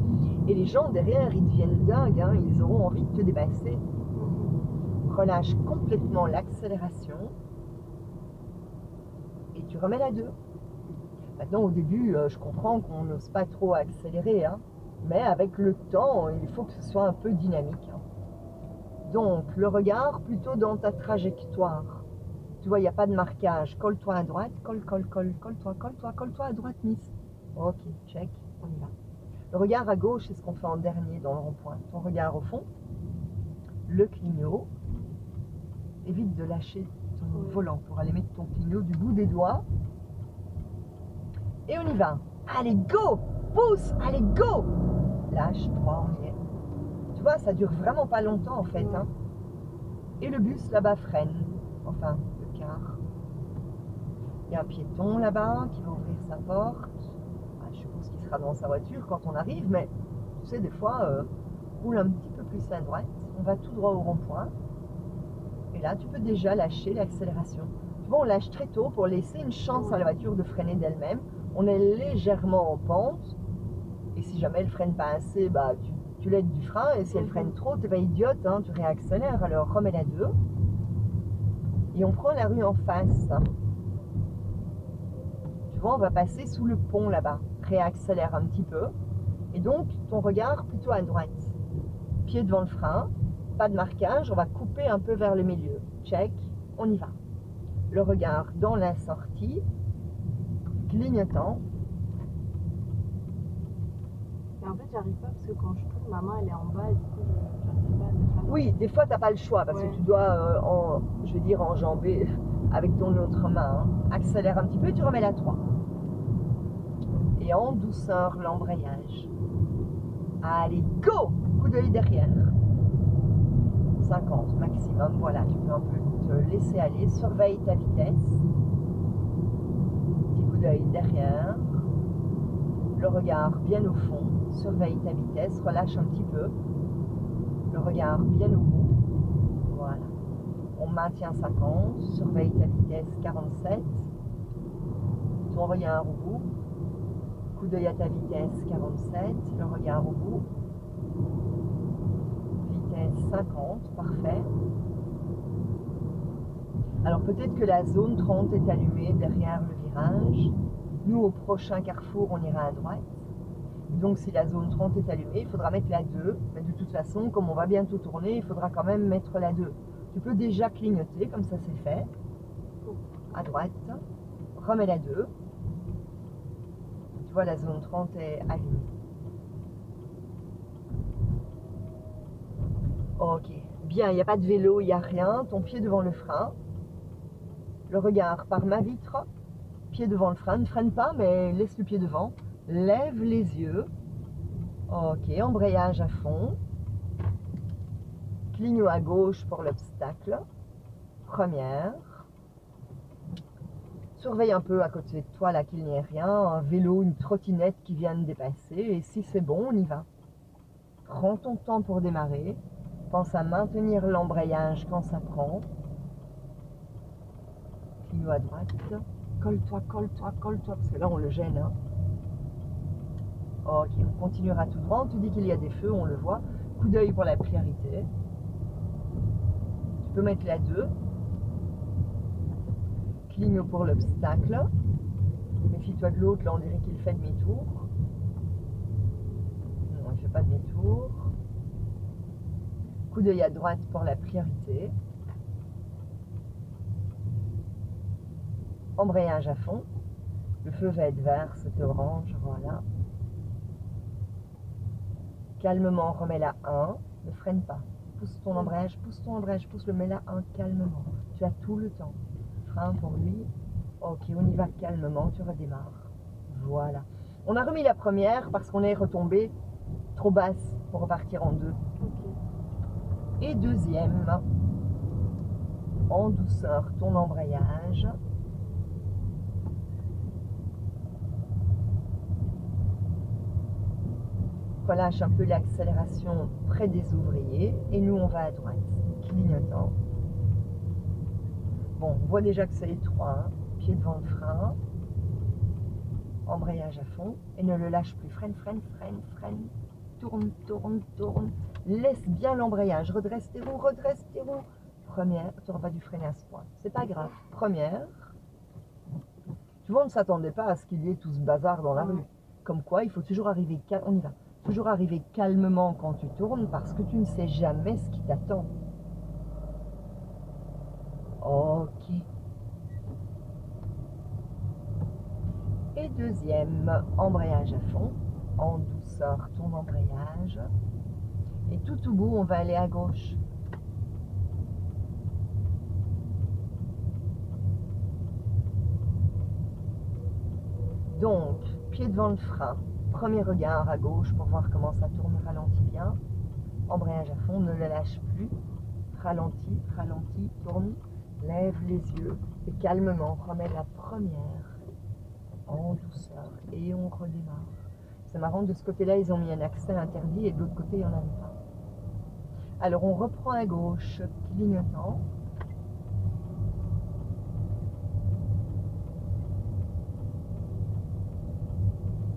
A: et les gens derrière, ils deviennent dingues, hein, ils auront envie de te dépasser. Relâche complètement l'accélération, et tu remets la 2. Maintenant, au début, je comprends qu'on n'ose pas trop accélérer, hein, mais avec le temps, il faut que ce soit un peu dynamique. Hein. Donc, le regard plutôt dans ta trajectoire. Tu vois, il n'y a pas de marquage. Colle-toi à droite, colle-toi à droite, Miss. Ok, check, on y va. Le regard à gauche, c'est ce qu'on fait en dernier dans le rond-point. Ton regard au fond, le clignot. Évite de lâcher ton volant pour aller mettre ton clignot du bout des doigts. Et on y va. Allez, go! Pousse! Allez, go! Lâche, 3, on y est. Tu vois, ça dure vraiment pas longtemps en fait. Hein. Et le bus là-bas freine, enfin le car. Il y a un piéton là-bas qui va ouvrir sa porte. Ah, je suppose qu'il sera dans sa voiture quand on arrive, mais tu sais, des fois, roule un petit peu plus à droite. On va tout droit au rond-point. Et là, tu peux déjà lâcher l'accélération. Tu vois, on lâche très tôt pour laisser une chance à la voiture de freiner d'elle-même. On est légèrement en pente. Et si jamais elle freine pas assez, bah, tu l'aides du frein. Et si elle freine trop, t'es pas idiote, hein, tu réaccélères. Alors remets la 2. Et on prend la rue en face. Tu vois, on va passer sous le pont là-bas. Réaccélère un petit peu. Et donc, ton regard plutôt à droite. Pied devant le frein. Pas de marquage. On va couper un peu vers le milieu. Check. On y va. Le regard dans la sortie. Clignotant.
B: Mais en fait, j'arrive pas parce que quand je tourne, ma main elle est en bas et du coup, j'arrive pas à mettre la main.
A: Oui, des fois, t'as pas le choix parce que tu dois, je veux dire, enjamber avec ton autre main. Hein. Accélère un petit peu et tu remets la 3. Et en douceur, l'embrayage. Allez, go! Coup d'œil derrière. 50 maximum, voilà, tu peux un peu te laisser aller. Surveille ta vitesse. Petit coup d'œil derrière. Le regard bien au fond. Surveille ta vitesse, relâche un petit peu. Le regard bien au bout. Voilà. On maintient 50. Surveille ta vitesse 47. Ton regard au bout. Coup d'œil à ta vitesse 47. Le regard au bout. Vitesse 50. Parfait. Alors peut-être que la zone 30 est allumée derrière le virage. Nous, au prochain carrefour, on ira à droite. Donc si la zone 30 est allumée, il faudra mettre la 2. Mais de toute façon, comme on va bientôt tourner, il faudra quand même mettre la 2. Tu peux déjà clignoter, comme ça c'est fait. À droite. Remets la 2. Tu vois, la zone 30 est allumée. Ok. Bien, il n'y a pas de vélo, il n'y a rien. Ton pied devant le frein. Le regard par ma vitre. Pied devant le frein. Ne freine pas, mais laisse le pied devant. Lève les yeux. Ok, embrayage à fond. Cligno à gauche pour l'obstacle. Première. Surveille un peu à côté de toi là qu'il n'y ait rien. Un vélo, une trottinette qui vient de dépasser. Et si c'est bon, on y va. Prends ton temps pour démarrer. Pense à maintenir l'embrayage quand ça prend. Cligno à droite. Colle-toi, colle-toi, colle-toi. Parce que là, on le gêne. Hein. Ok, on continuera tout droit. On te dit qu'il y a des feux, on le voit. Coup d'œil pour la priorité. Tu peux mettre la 2. Cligno pour l'obstacle. Méfie-toi de l'autre, là on dirait qu'il fait demi-tour. Non, il ne fait pas demi-tour. Coup d'œil à droite pour la priorité. Embrayage à fond. Le feu va être vert, c'est orange, voilà. Calmement, remets la 1. Ne freine pas. Pousse ton embrayage, pousse le mets la 1 calmement. Tu as tout le temps. Frein pour lui. Ok, on y va calmement, tu redémarres. Voilà. On a remis la première parce qu'on est retombé trop basse pour repartir en 2. Okay. Et deuxième, en douceur, ton embrayage. Relâche un peu l'accélération près des ouvriers et nous on va à droite, clignotant. Bon, on voit déjà que c'est étroit, hein. Pied devant le frein, embrayage à fond et ne le lâche plus, freine, freine, freine, freine, tourne, tourne, tourne, laisse bien l'embrayage, redresse tes roues, première, tu n'auras pas dû freiner à ce point, c'est pas grave, première, tu vois on ne s'attendait pas à ce qu'il y ait tout ce bazar dans la rue, comme quoi il faut toujours arriver, on y va. Toujours arriver calmement quand tu tournes parce que tu ne sais jamais ce qui t'attend. Ok. Et deuxième, embrayage à fond. En douceur, ton embrayage. Et tout au bout, on va aller à gauche. Donc, pied devant le frein. Premier regard à gauche pour voir comment ça tourne, ralentit bien. Embrayage à fond, ne le lâche plus. ralentis, ralentis, tourne, lève les yeux et calmement remets la première en douceur et on redémarre. C'est marrant, de ce côté-là, ils ont mis un accès interdit et de l'autre côté, il n'y en avait pas. Alors, on reprend à gauche, clignotant.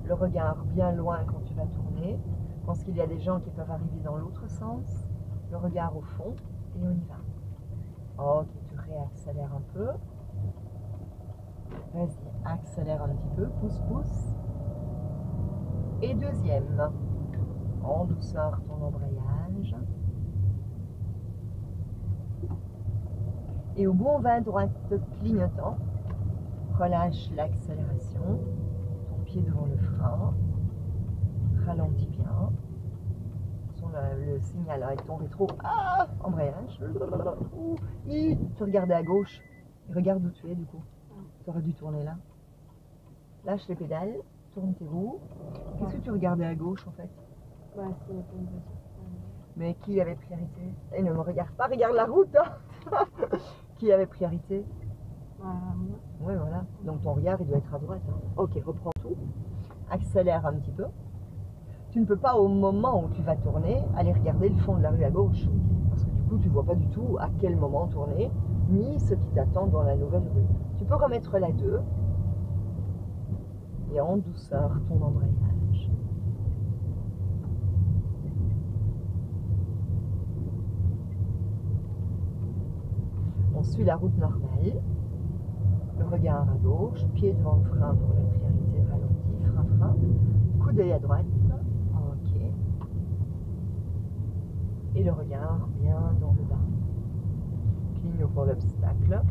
A: Le regard bien loin quand tu vas tourner. Je pense qu'il y a des gens qui peuvent arriver dans l'autre sens. Le regard au fond et on y va. Ok, tu réaccélères un peu. Vas-y, accélère un petit peu, pousse, pousse. Et deuxième, en douceur ton embrayage. Et au bout, on va à droite, clignotant. Relâche l'accélération. Ton pied devant le frein. Ralentis bien. Le signal avec ton rétro. Ah, embrayage. Tu regardais à gauche. Et regarde où tu es du coup. Tu aurais dû tourner là. Lâche les pédales. Tourne tes roues. Qu'est-ce que tu regardais à gauche en fait?
B: Bah, c'est une voiture.
A: Mais qui avait priorité? Et ne me regarde pas, regarde la route hein. Qui avait priorité? Oui, voilà. Donc ton regard, il doit être à droite. Hein. Ok, reprends tout. Accélère un petit peu. Tu ne peux pas, au moment où tu vas tourner, aller regarder le fond de la rue à gauche. Parce que du coup, tu ne vois pas du tout à quel moment tourner, ni ce qui t'attend dans la nouvelle rue. Tu peux remettre la 2. Et en douceur, ton embrayage. On suit la route normale. Le regard à gauche, pied devant le frein pour la priorité, ralenti, frein, frein. Coup d'œil à droite. Ok. Et le regard bien dans le bas. Cligne pour l'obstacle.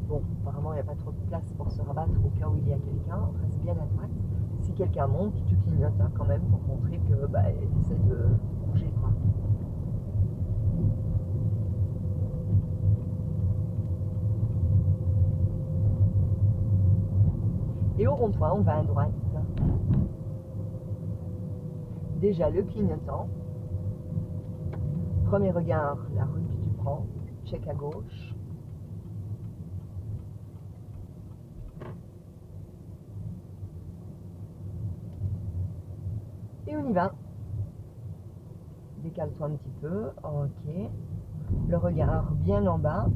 A: Bon, apparemment, il n'y a pas trop de place pour se rabattre au cas où il y a quelqu'un. Reste bien à droite. Si quelqu'un monte, tu clignotes quand même pour montrer que tu essaies de bouger, quoi. Et au rond-point, on va à droite. Déjà le clignotant. Premier regard, la rue que tu prends. Check à gauche. Et on y va. Décale-toi un petit peu. Ok. Le regard bien en bas.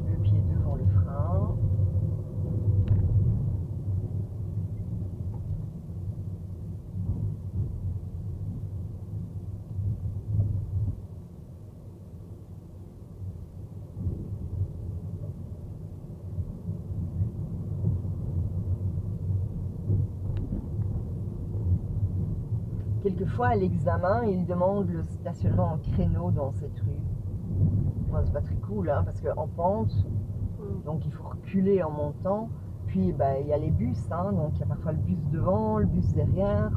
A: Le pied devant le frein. Quelquefois, à l'examen, ils demandent le stationnement en créneau dans cette rue. Bon, c'est pas très cool, hein, parce qu'en pente, donc il faut reculer en montant. Puis, il y a les bus, hein, donc il y a parfois le bus devant, le bus derrière.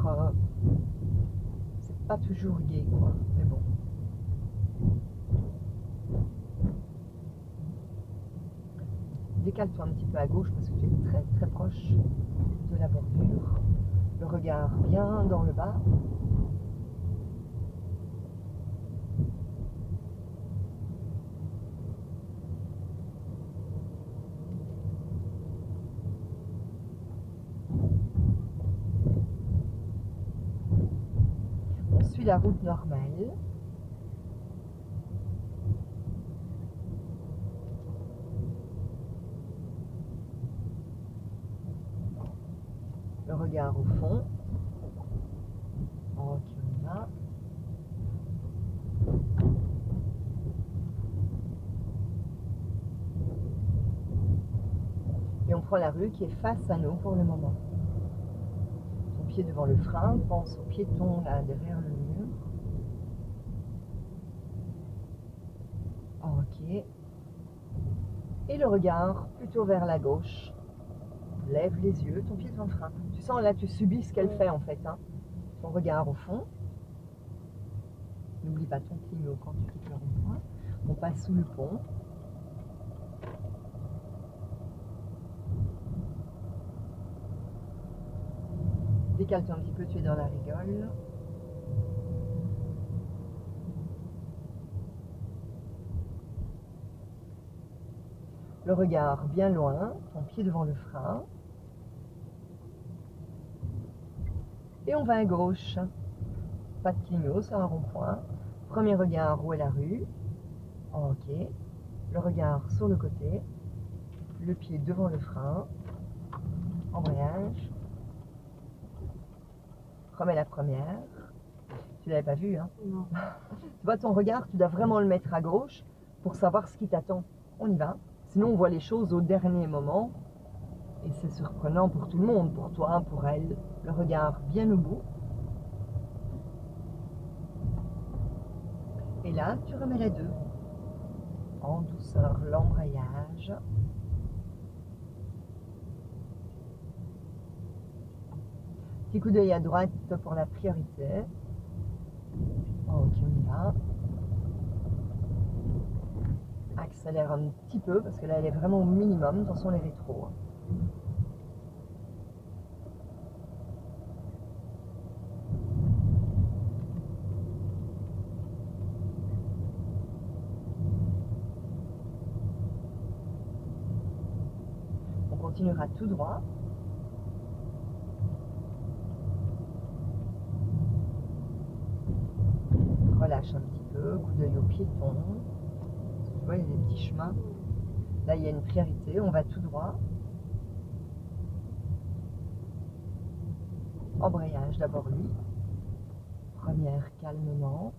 A: C'est pas toujours gai, quoi. Mais bon. Décale-toi un petit peu à gauche parce que tu es très très proche de la bordure. Le regard bien dans le bas. On suit la route normale. Le regard au fond. Ok, on y va. Et on prend la rue qui est face à nous pour le moment. Ton pied devant le frein, pense au piéton là derrière le mur. Ok. Et le regard plutôt vers la gauche. Lève les yeux, ton pied devant le frein. Tu sens là, tu subis ce qu'elle fait en fait. Hein. Ton regard au fond. N'oublie pas ton cligno quand tu quittes le rond-point. On passe sous le pont. Décale-toi un petit peu, tu es dans la rigole. Le regard bien loin, ton pied devant le frein. Et on va à gauche. Pas de clignot, c'est un rond-point. Premier regard, où est la rue? Ok. Le regard sur le côté. Le pied devant le frein. Embrayage. Remets la première. Tu l'avais pas vu, hein?
B: Non.
A: Tu vois, ton regard, tu dois vraiment le mettre à gauche pour savoir ce qui t'attend. On y va. Sinon, on voit les choses au dernier moment. Et c'est surprenant pour tout le monde, pour toi, pour elle. Le regard bien au bout. Et là, tu remets les deux. En douceur, l'embrayage. Petit coup d'œil à droite pour la priorité. Ok, on y va. Accélère un petit peu parce que là, elle est vraiment au minimum. Attention les rétros. On continuera tout droit. Relâche un petit peu, coup d'œil au piéton. Tu vois, il y a des petits chemins. Là, il y a une priorité, on va tout droit. Embrayage, d'abord lui. Première, calmement.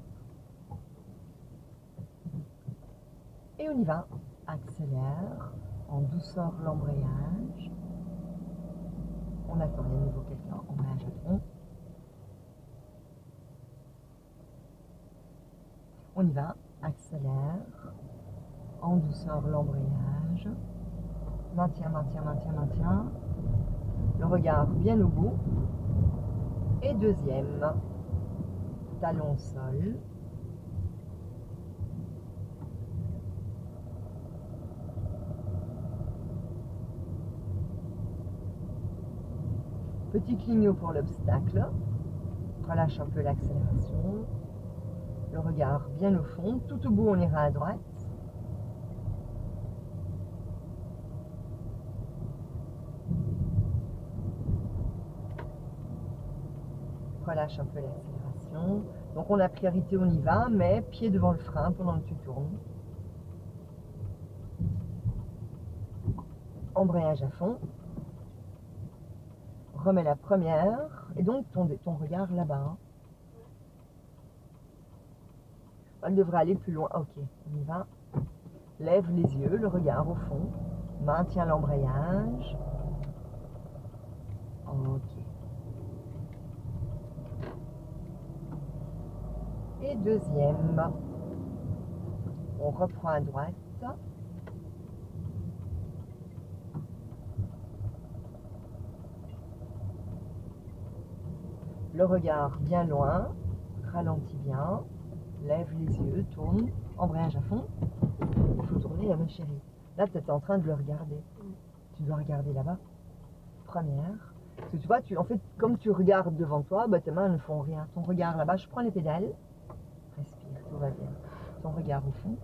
A: Et on y va. Accélère, en douceur l'embrayage. On attend, il y a de nouveau quelqu'un, embrayage à fond. On y va, accélère, en douceur l'embrayage. Maintien, maintien, maintien, maintien. Le regard bien au bout. Et deuxième, talon au sol. Petit clignot pour l'obstacle. Relâche un peu l'accélération. Le regard bien au fond. Tout au bout, on ira à droite. Relâche un peu l'accélération. Donc on a priorité, on y va, mais pied devant le frein pendant que tu tournes. Embrayage à fond. Remets la première. Et donc ton regard là-bas. Hein. Elle devrait aller plus loin. Ok, on y va. Lève les yeux, le regard au fond. Maintiens l'embrayage. Ok. Et deuxième. On reprend à droite. Le regard bien loin. Ralentis bien. Lève les yeux, tourne. Embrayage à fond. Il faut tourner, ma chérie. Là, tu es en train de le regarder. Tu dois regarder là-bas. Première. Parce que tu vois, en fait, comme tu regardes devant toi, bah, tes mains ne font rien. Ton regard là-bas, je prends les pédales. Respire, tout va bien. Ton regard au fond.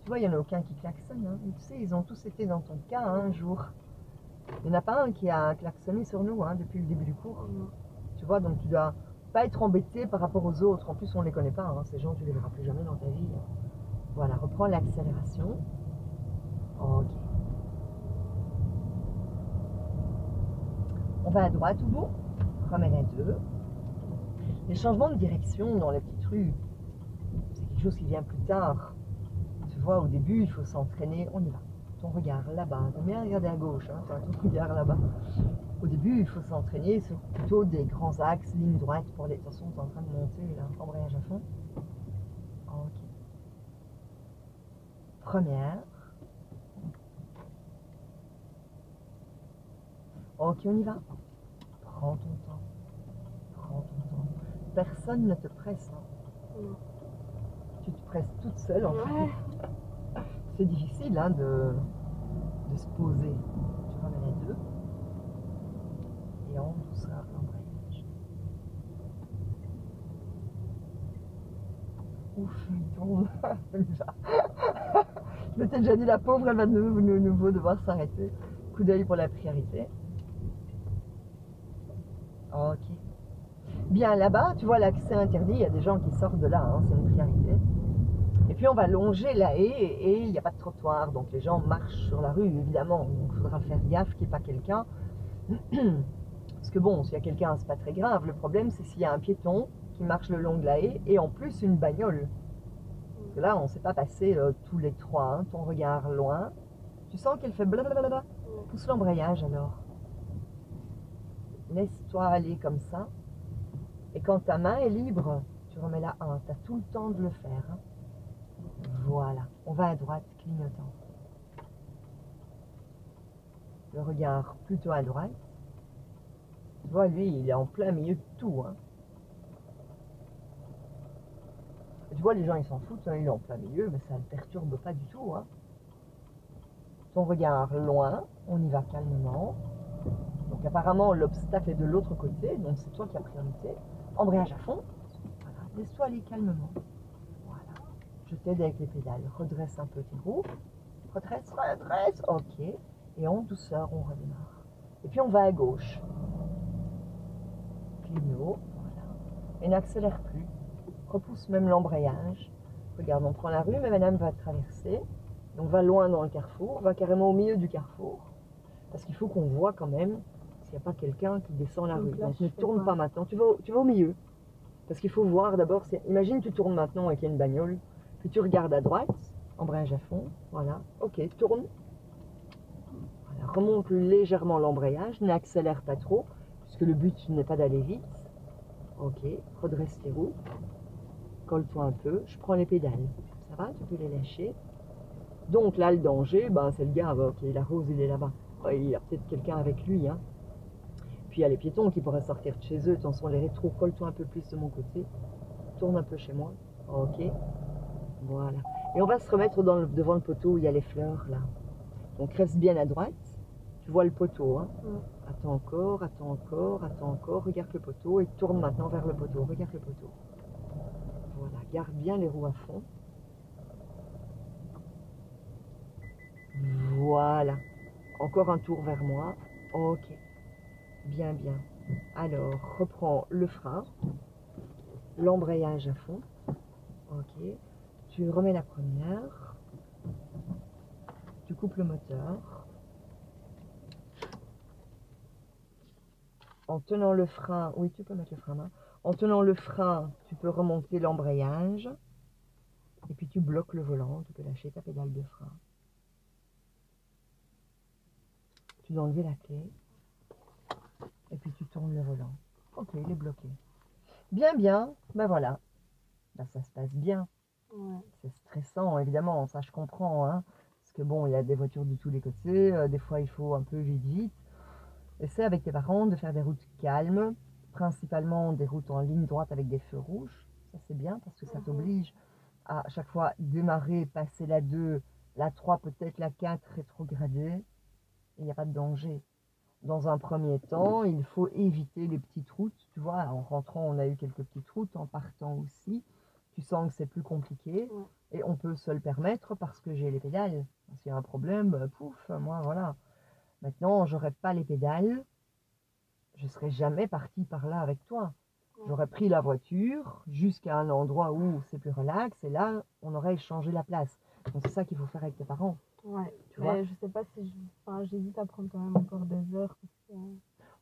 A: Tu vois, il n'y en a aucun qui klaxonne. Hein. Tu sais, ils ont tous été dans ton cas hein, un jour. Il n'y en a pas un qui a klaxonné sur nous hein, depuis le début du cours. Tu vois, donc tu dois pas être embêté par rapport aux autres. En plus, on ne les connaît pas. Hein. Ces gens, tu ne les verras plus jamais dans ta vie. Voilà, reprends l'accélération. Ok. On va à droite au bout. Remets la 2. Les changements de direction dans les petites rues, c'est quelque chose qui vient plus tard. Tu vois, au début, il faut s'entraîner. On y va. Ton regard là-bas. T'as bien regardé à gauche. Hein, ton regard là-bas. Au début, il faut s'entraîner sur plutôt des grands axes, ligne droite pour les... Attention, tu es en train de monter là. Embrayage à fond. Ok. Première. Ok, on y va. Prends ton temps. Prends ton temps. Personne ne te presse. Hein. Tu te presses toute seule en fait. C'est difficile hein, de se poser. Tu remets les deux. Et en douceur, l'embrayage. Ouf, il tourne. Je m'étais déjà dit, la pauvre, elle va de nouveau devoir s'arrêter. Coup d'œil pour la priorité. Ok. Bien, là-bas, tu vois, l'accès interdit, il y a des gens qui sortent de là, hein, c'est une priorité. Et puis on va longer la haie et il n'y a pas de trottoir, donc les gens marchent sur la rue, évidemment. Donc il faudra faire gaffe qu'il n'y ait pas quelqu'un. Parce que bon, s'il y a quelqu'un, c'est pas très grave. Le problème, c'est s'il y a un piéton qui marche le long de la haie et en plus une bagnole. Parce que là, on ne s'est pas passé tous les trois, hein, ton regard loin. Tu sens qu'elle fait blablabla. Pousse l'embrayage alors. Laisse-toi aller comme ça. Et quand ta main est libre, tu remets la 1. Tu as tout le temps de le faire. Hein. Voilà. On va à droite, clignotant. Le regard plutôt à droite. Tu vois, lui, il est en plein milieu de tout. Hein. Tu vois, les gens, ils s'en foutent. Hein, il est en plein milieu, mais ça ne le perturbe pas du tout. Hein. Ton regard loin. On y va calmement. Donc apparemment, l'obstacle est de l'autre côté. Donc c'est toi qui as priorité. Embrayage à fond. Voilà. Laisse-toi aller calmement. Voilà. Je t'aide avec les pédales. Redresse un peu tes roues. Redresse, redresse. Ok. Et en douceur, on redémarre. Et puis on va à gauche. Clignot. Voilà. Et n'accélère plus. Repousse même l'embrayage. Regarde, on prend la rue, mais madame va traverser. Donc va loin dans le carrefour. Va carrément au milieu du carrefour. Parce qu'il faut qu'on voit quand même s'il n'y a pas quelqu'un qui descend la rue.
B: Là,
A: Donc ne tourne pas maintenant. Tu vas au milieu. Parce qu'il faut voir d'abord. Imagine tu tournes maintenant et qu'il y a une bagnole. Puis tu regardes à droite. Embrayage à fond. Voilà. Ok, tourne. Voilà, remonte légèrement l'embrayage. N'accélère pas trop. Puisque le but n'est pas d'aller vite. Ok. Redresse tes roues. Colle-toi un peu. Je prends les pédales. Ça va? Tu peux les lâcher. Donc là, le danger, ben, c'est le gars. Ok, la rose, il est là-bas. Il y a peut-être quelqu'un avec lui. Hein. Puis il y a les piétons qui pourraient sortir de chez eux. Attention, les rétros, colle-toi un peu plus de mon côté. Tourne un peu chez moi. Ok. Voilà. Et on va se remettre devant le poteau où il y a les fleurs, là. Donc reste bien à droite. Tu vois le poteau. Hein. Attends encore, attends encore, attends encore. Regarde le poteau et tourne maintenant vers le poteau. Regarde le poteau. Voilà. Garde bien les roues à fond. Voilà. Encore un tour vers moi. Ok. Bien, bien. Alors, reprends le frein. L'embrayage à fond. Ok. Tu remets la première. Tu coupes le moteur. En tenant le frein, oui, tu peux mettre le frein à main. En tenant le frein, tu peux remonter l'embrayage. Et puis tu bloques le volant. Tu peux lâcher ta pédale de frein. Tu dois enlever la clé. Et puis tu tournes le volant. Ok, il est bloqué. Bien, bien. Ben voilà. Ben, ça se passe bien.
B: Ouais.
A: C'est stressant, évidemment. Ça, je comprends. Hein. Parce que bon, il y a des voitures de tous les côtés. Des fois, il faut un peu vite. Essaie avec tes parents de faire des routes calmes. Principalement des routes en ligne droite avec des feux rouges. Ça, c'est bien parce que ça t'oblige à chaque fois démarrer, passer la 2, la 3, peut-être la 4 rétrogradée. Il n'y a pas de danger. Dans un premier temps, il faut éviter les petites routes. Tu vois, en rentrant, on a eu quelques petites routes, en partant aussi. Tu sens que c'est plus compliqué.
B: Ouais.
A: Et on peut se le permettre parce que j'ai les pédales. S'il y a un problème, pouf, moi, voilà. Maintenant, j'aurais pas les pédales. Je serais jamais partie par là avec toi.
B: Ouais.
A: J'aurais pris la voiture jusqu'à un endroit où c'est plus relax. Et là, on aurait échangé la place. Donc, c'est ça qu'il faut faire avec tes parents.
B: Ouais,
A: Tu vois,
B: je sais pas si j'hésite à prendre quand même encore des heures. Parce que...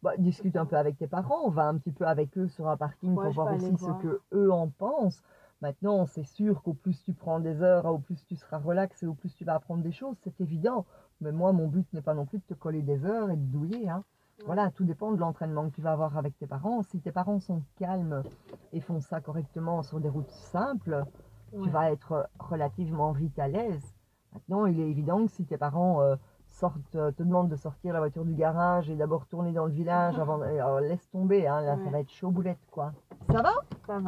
A: bah, discute un peu avec tes parents, va un petit peu avec eux sur un parking
B: Ouais,
A: pour
B: je
A: voir
B: peux aller
A: aussi ce
B: voir.
A: que eux en pensent. Maintenant, c'est sûr qu'au plus tu prends des heures, au plus tu seras relax et au plus tu vas apprendre des choses, c'est évident. Mais moi, mon but n'est pas non plus de te coller des heures et de douiller. Hein.
B: Ouais.
A: Voilà, tout dépend de l'entraînement que tu vas avoir avec tes parents. Si tes parents sont calmes et font ça correctement sur des routes simples, tu
B: Ouais.
A: vas être relativement vite à l'aise. Maintenant, il est évident que si tes parents te demandent de sortir la voiture du garage et d'abord tourner dans le village avant, alors laisse tomber, hein, là, ça
B: Ouais.
A: va être chaud boulette, quoi. Ça va?
B: Ça va.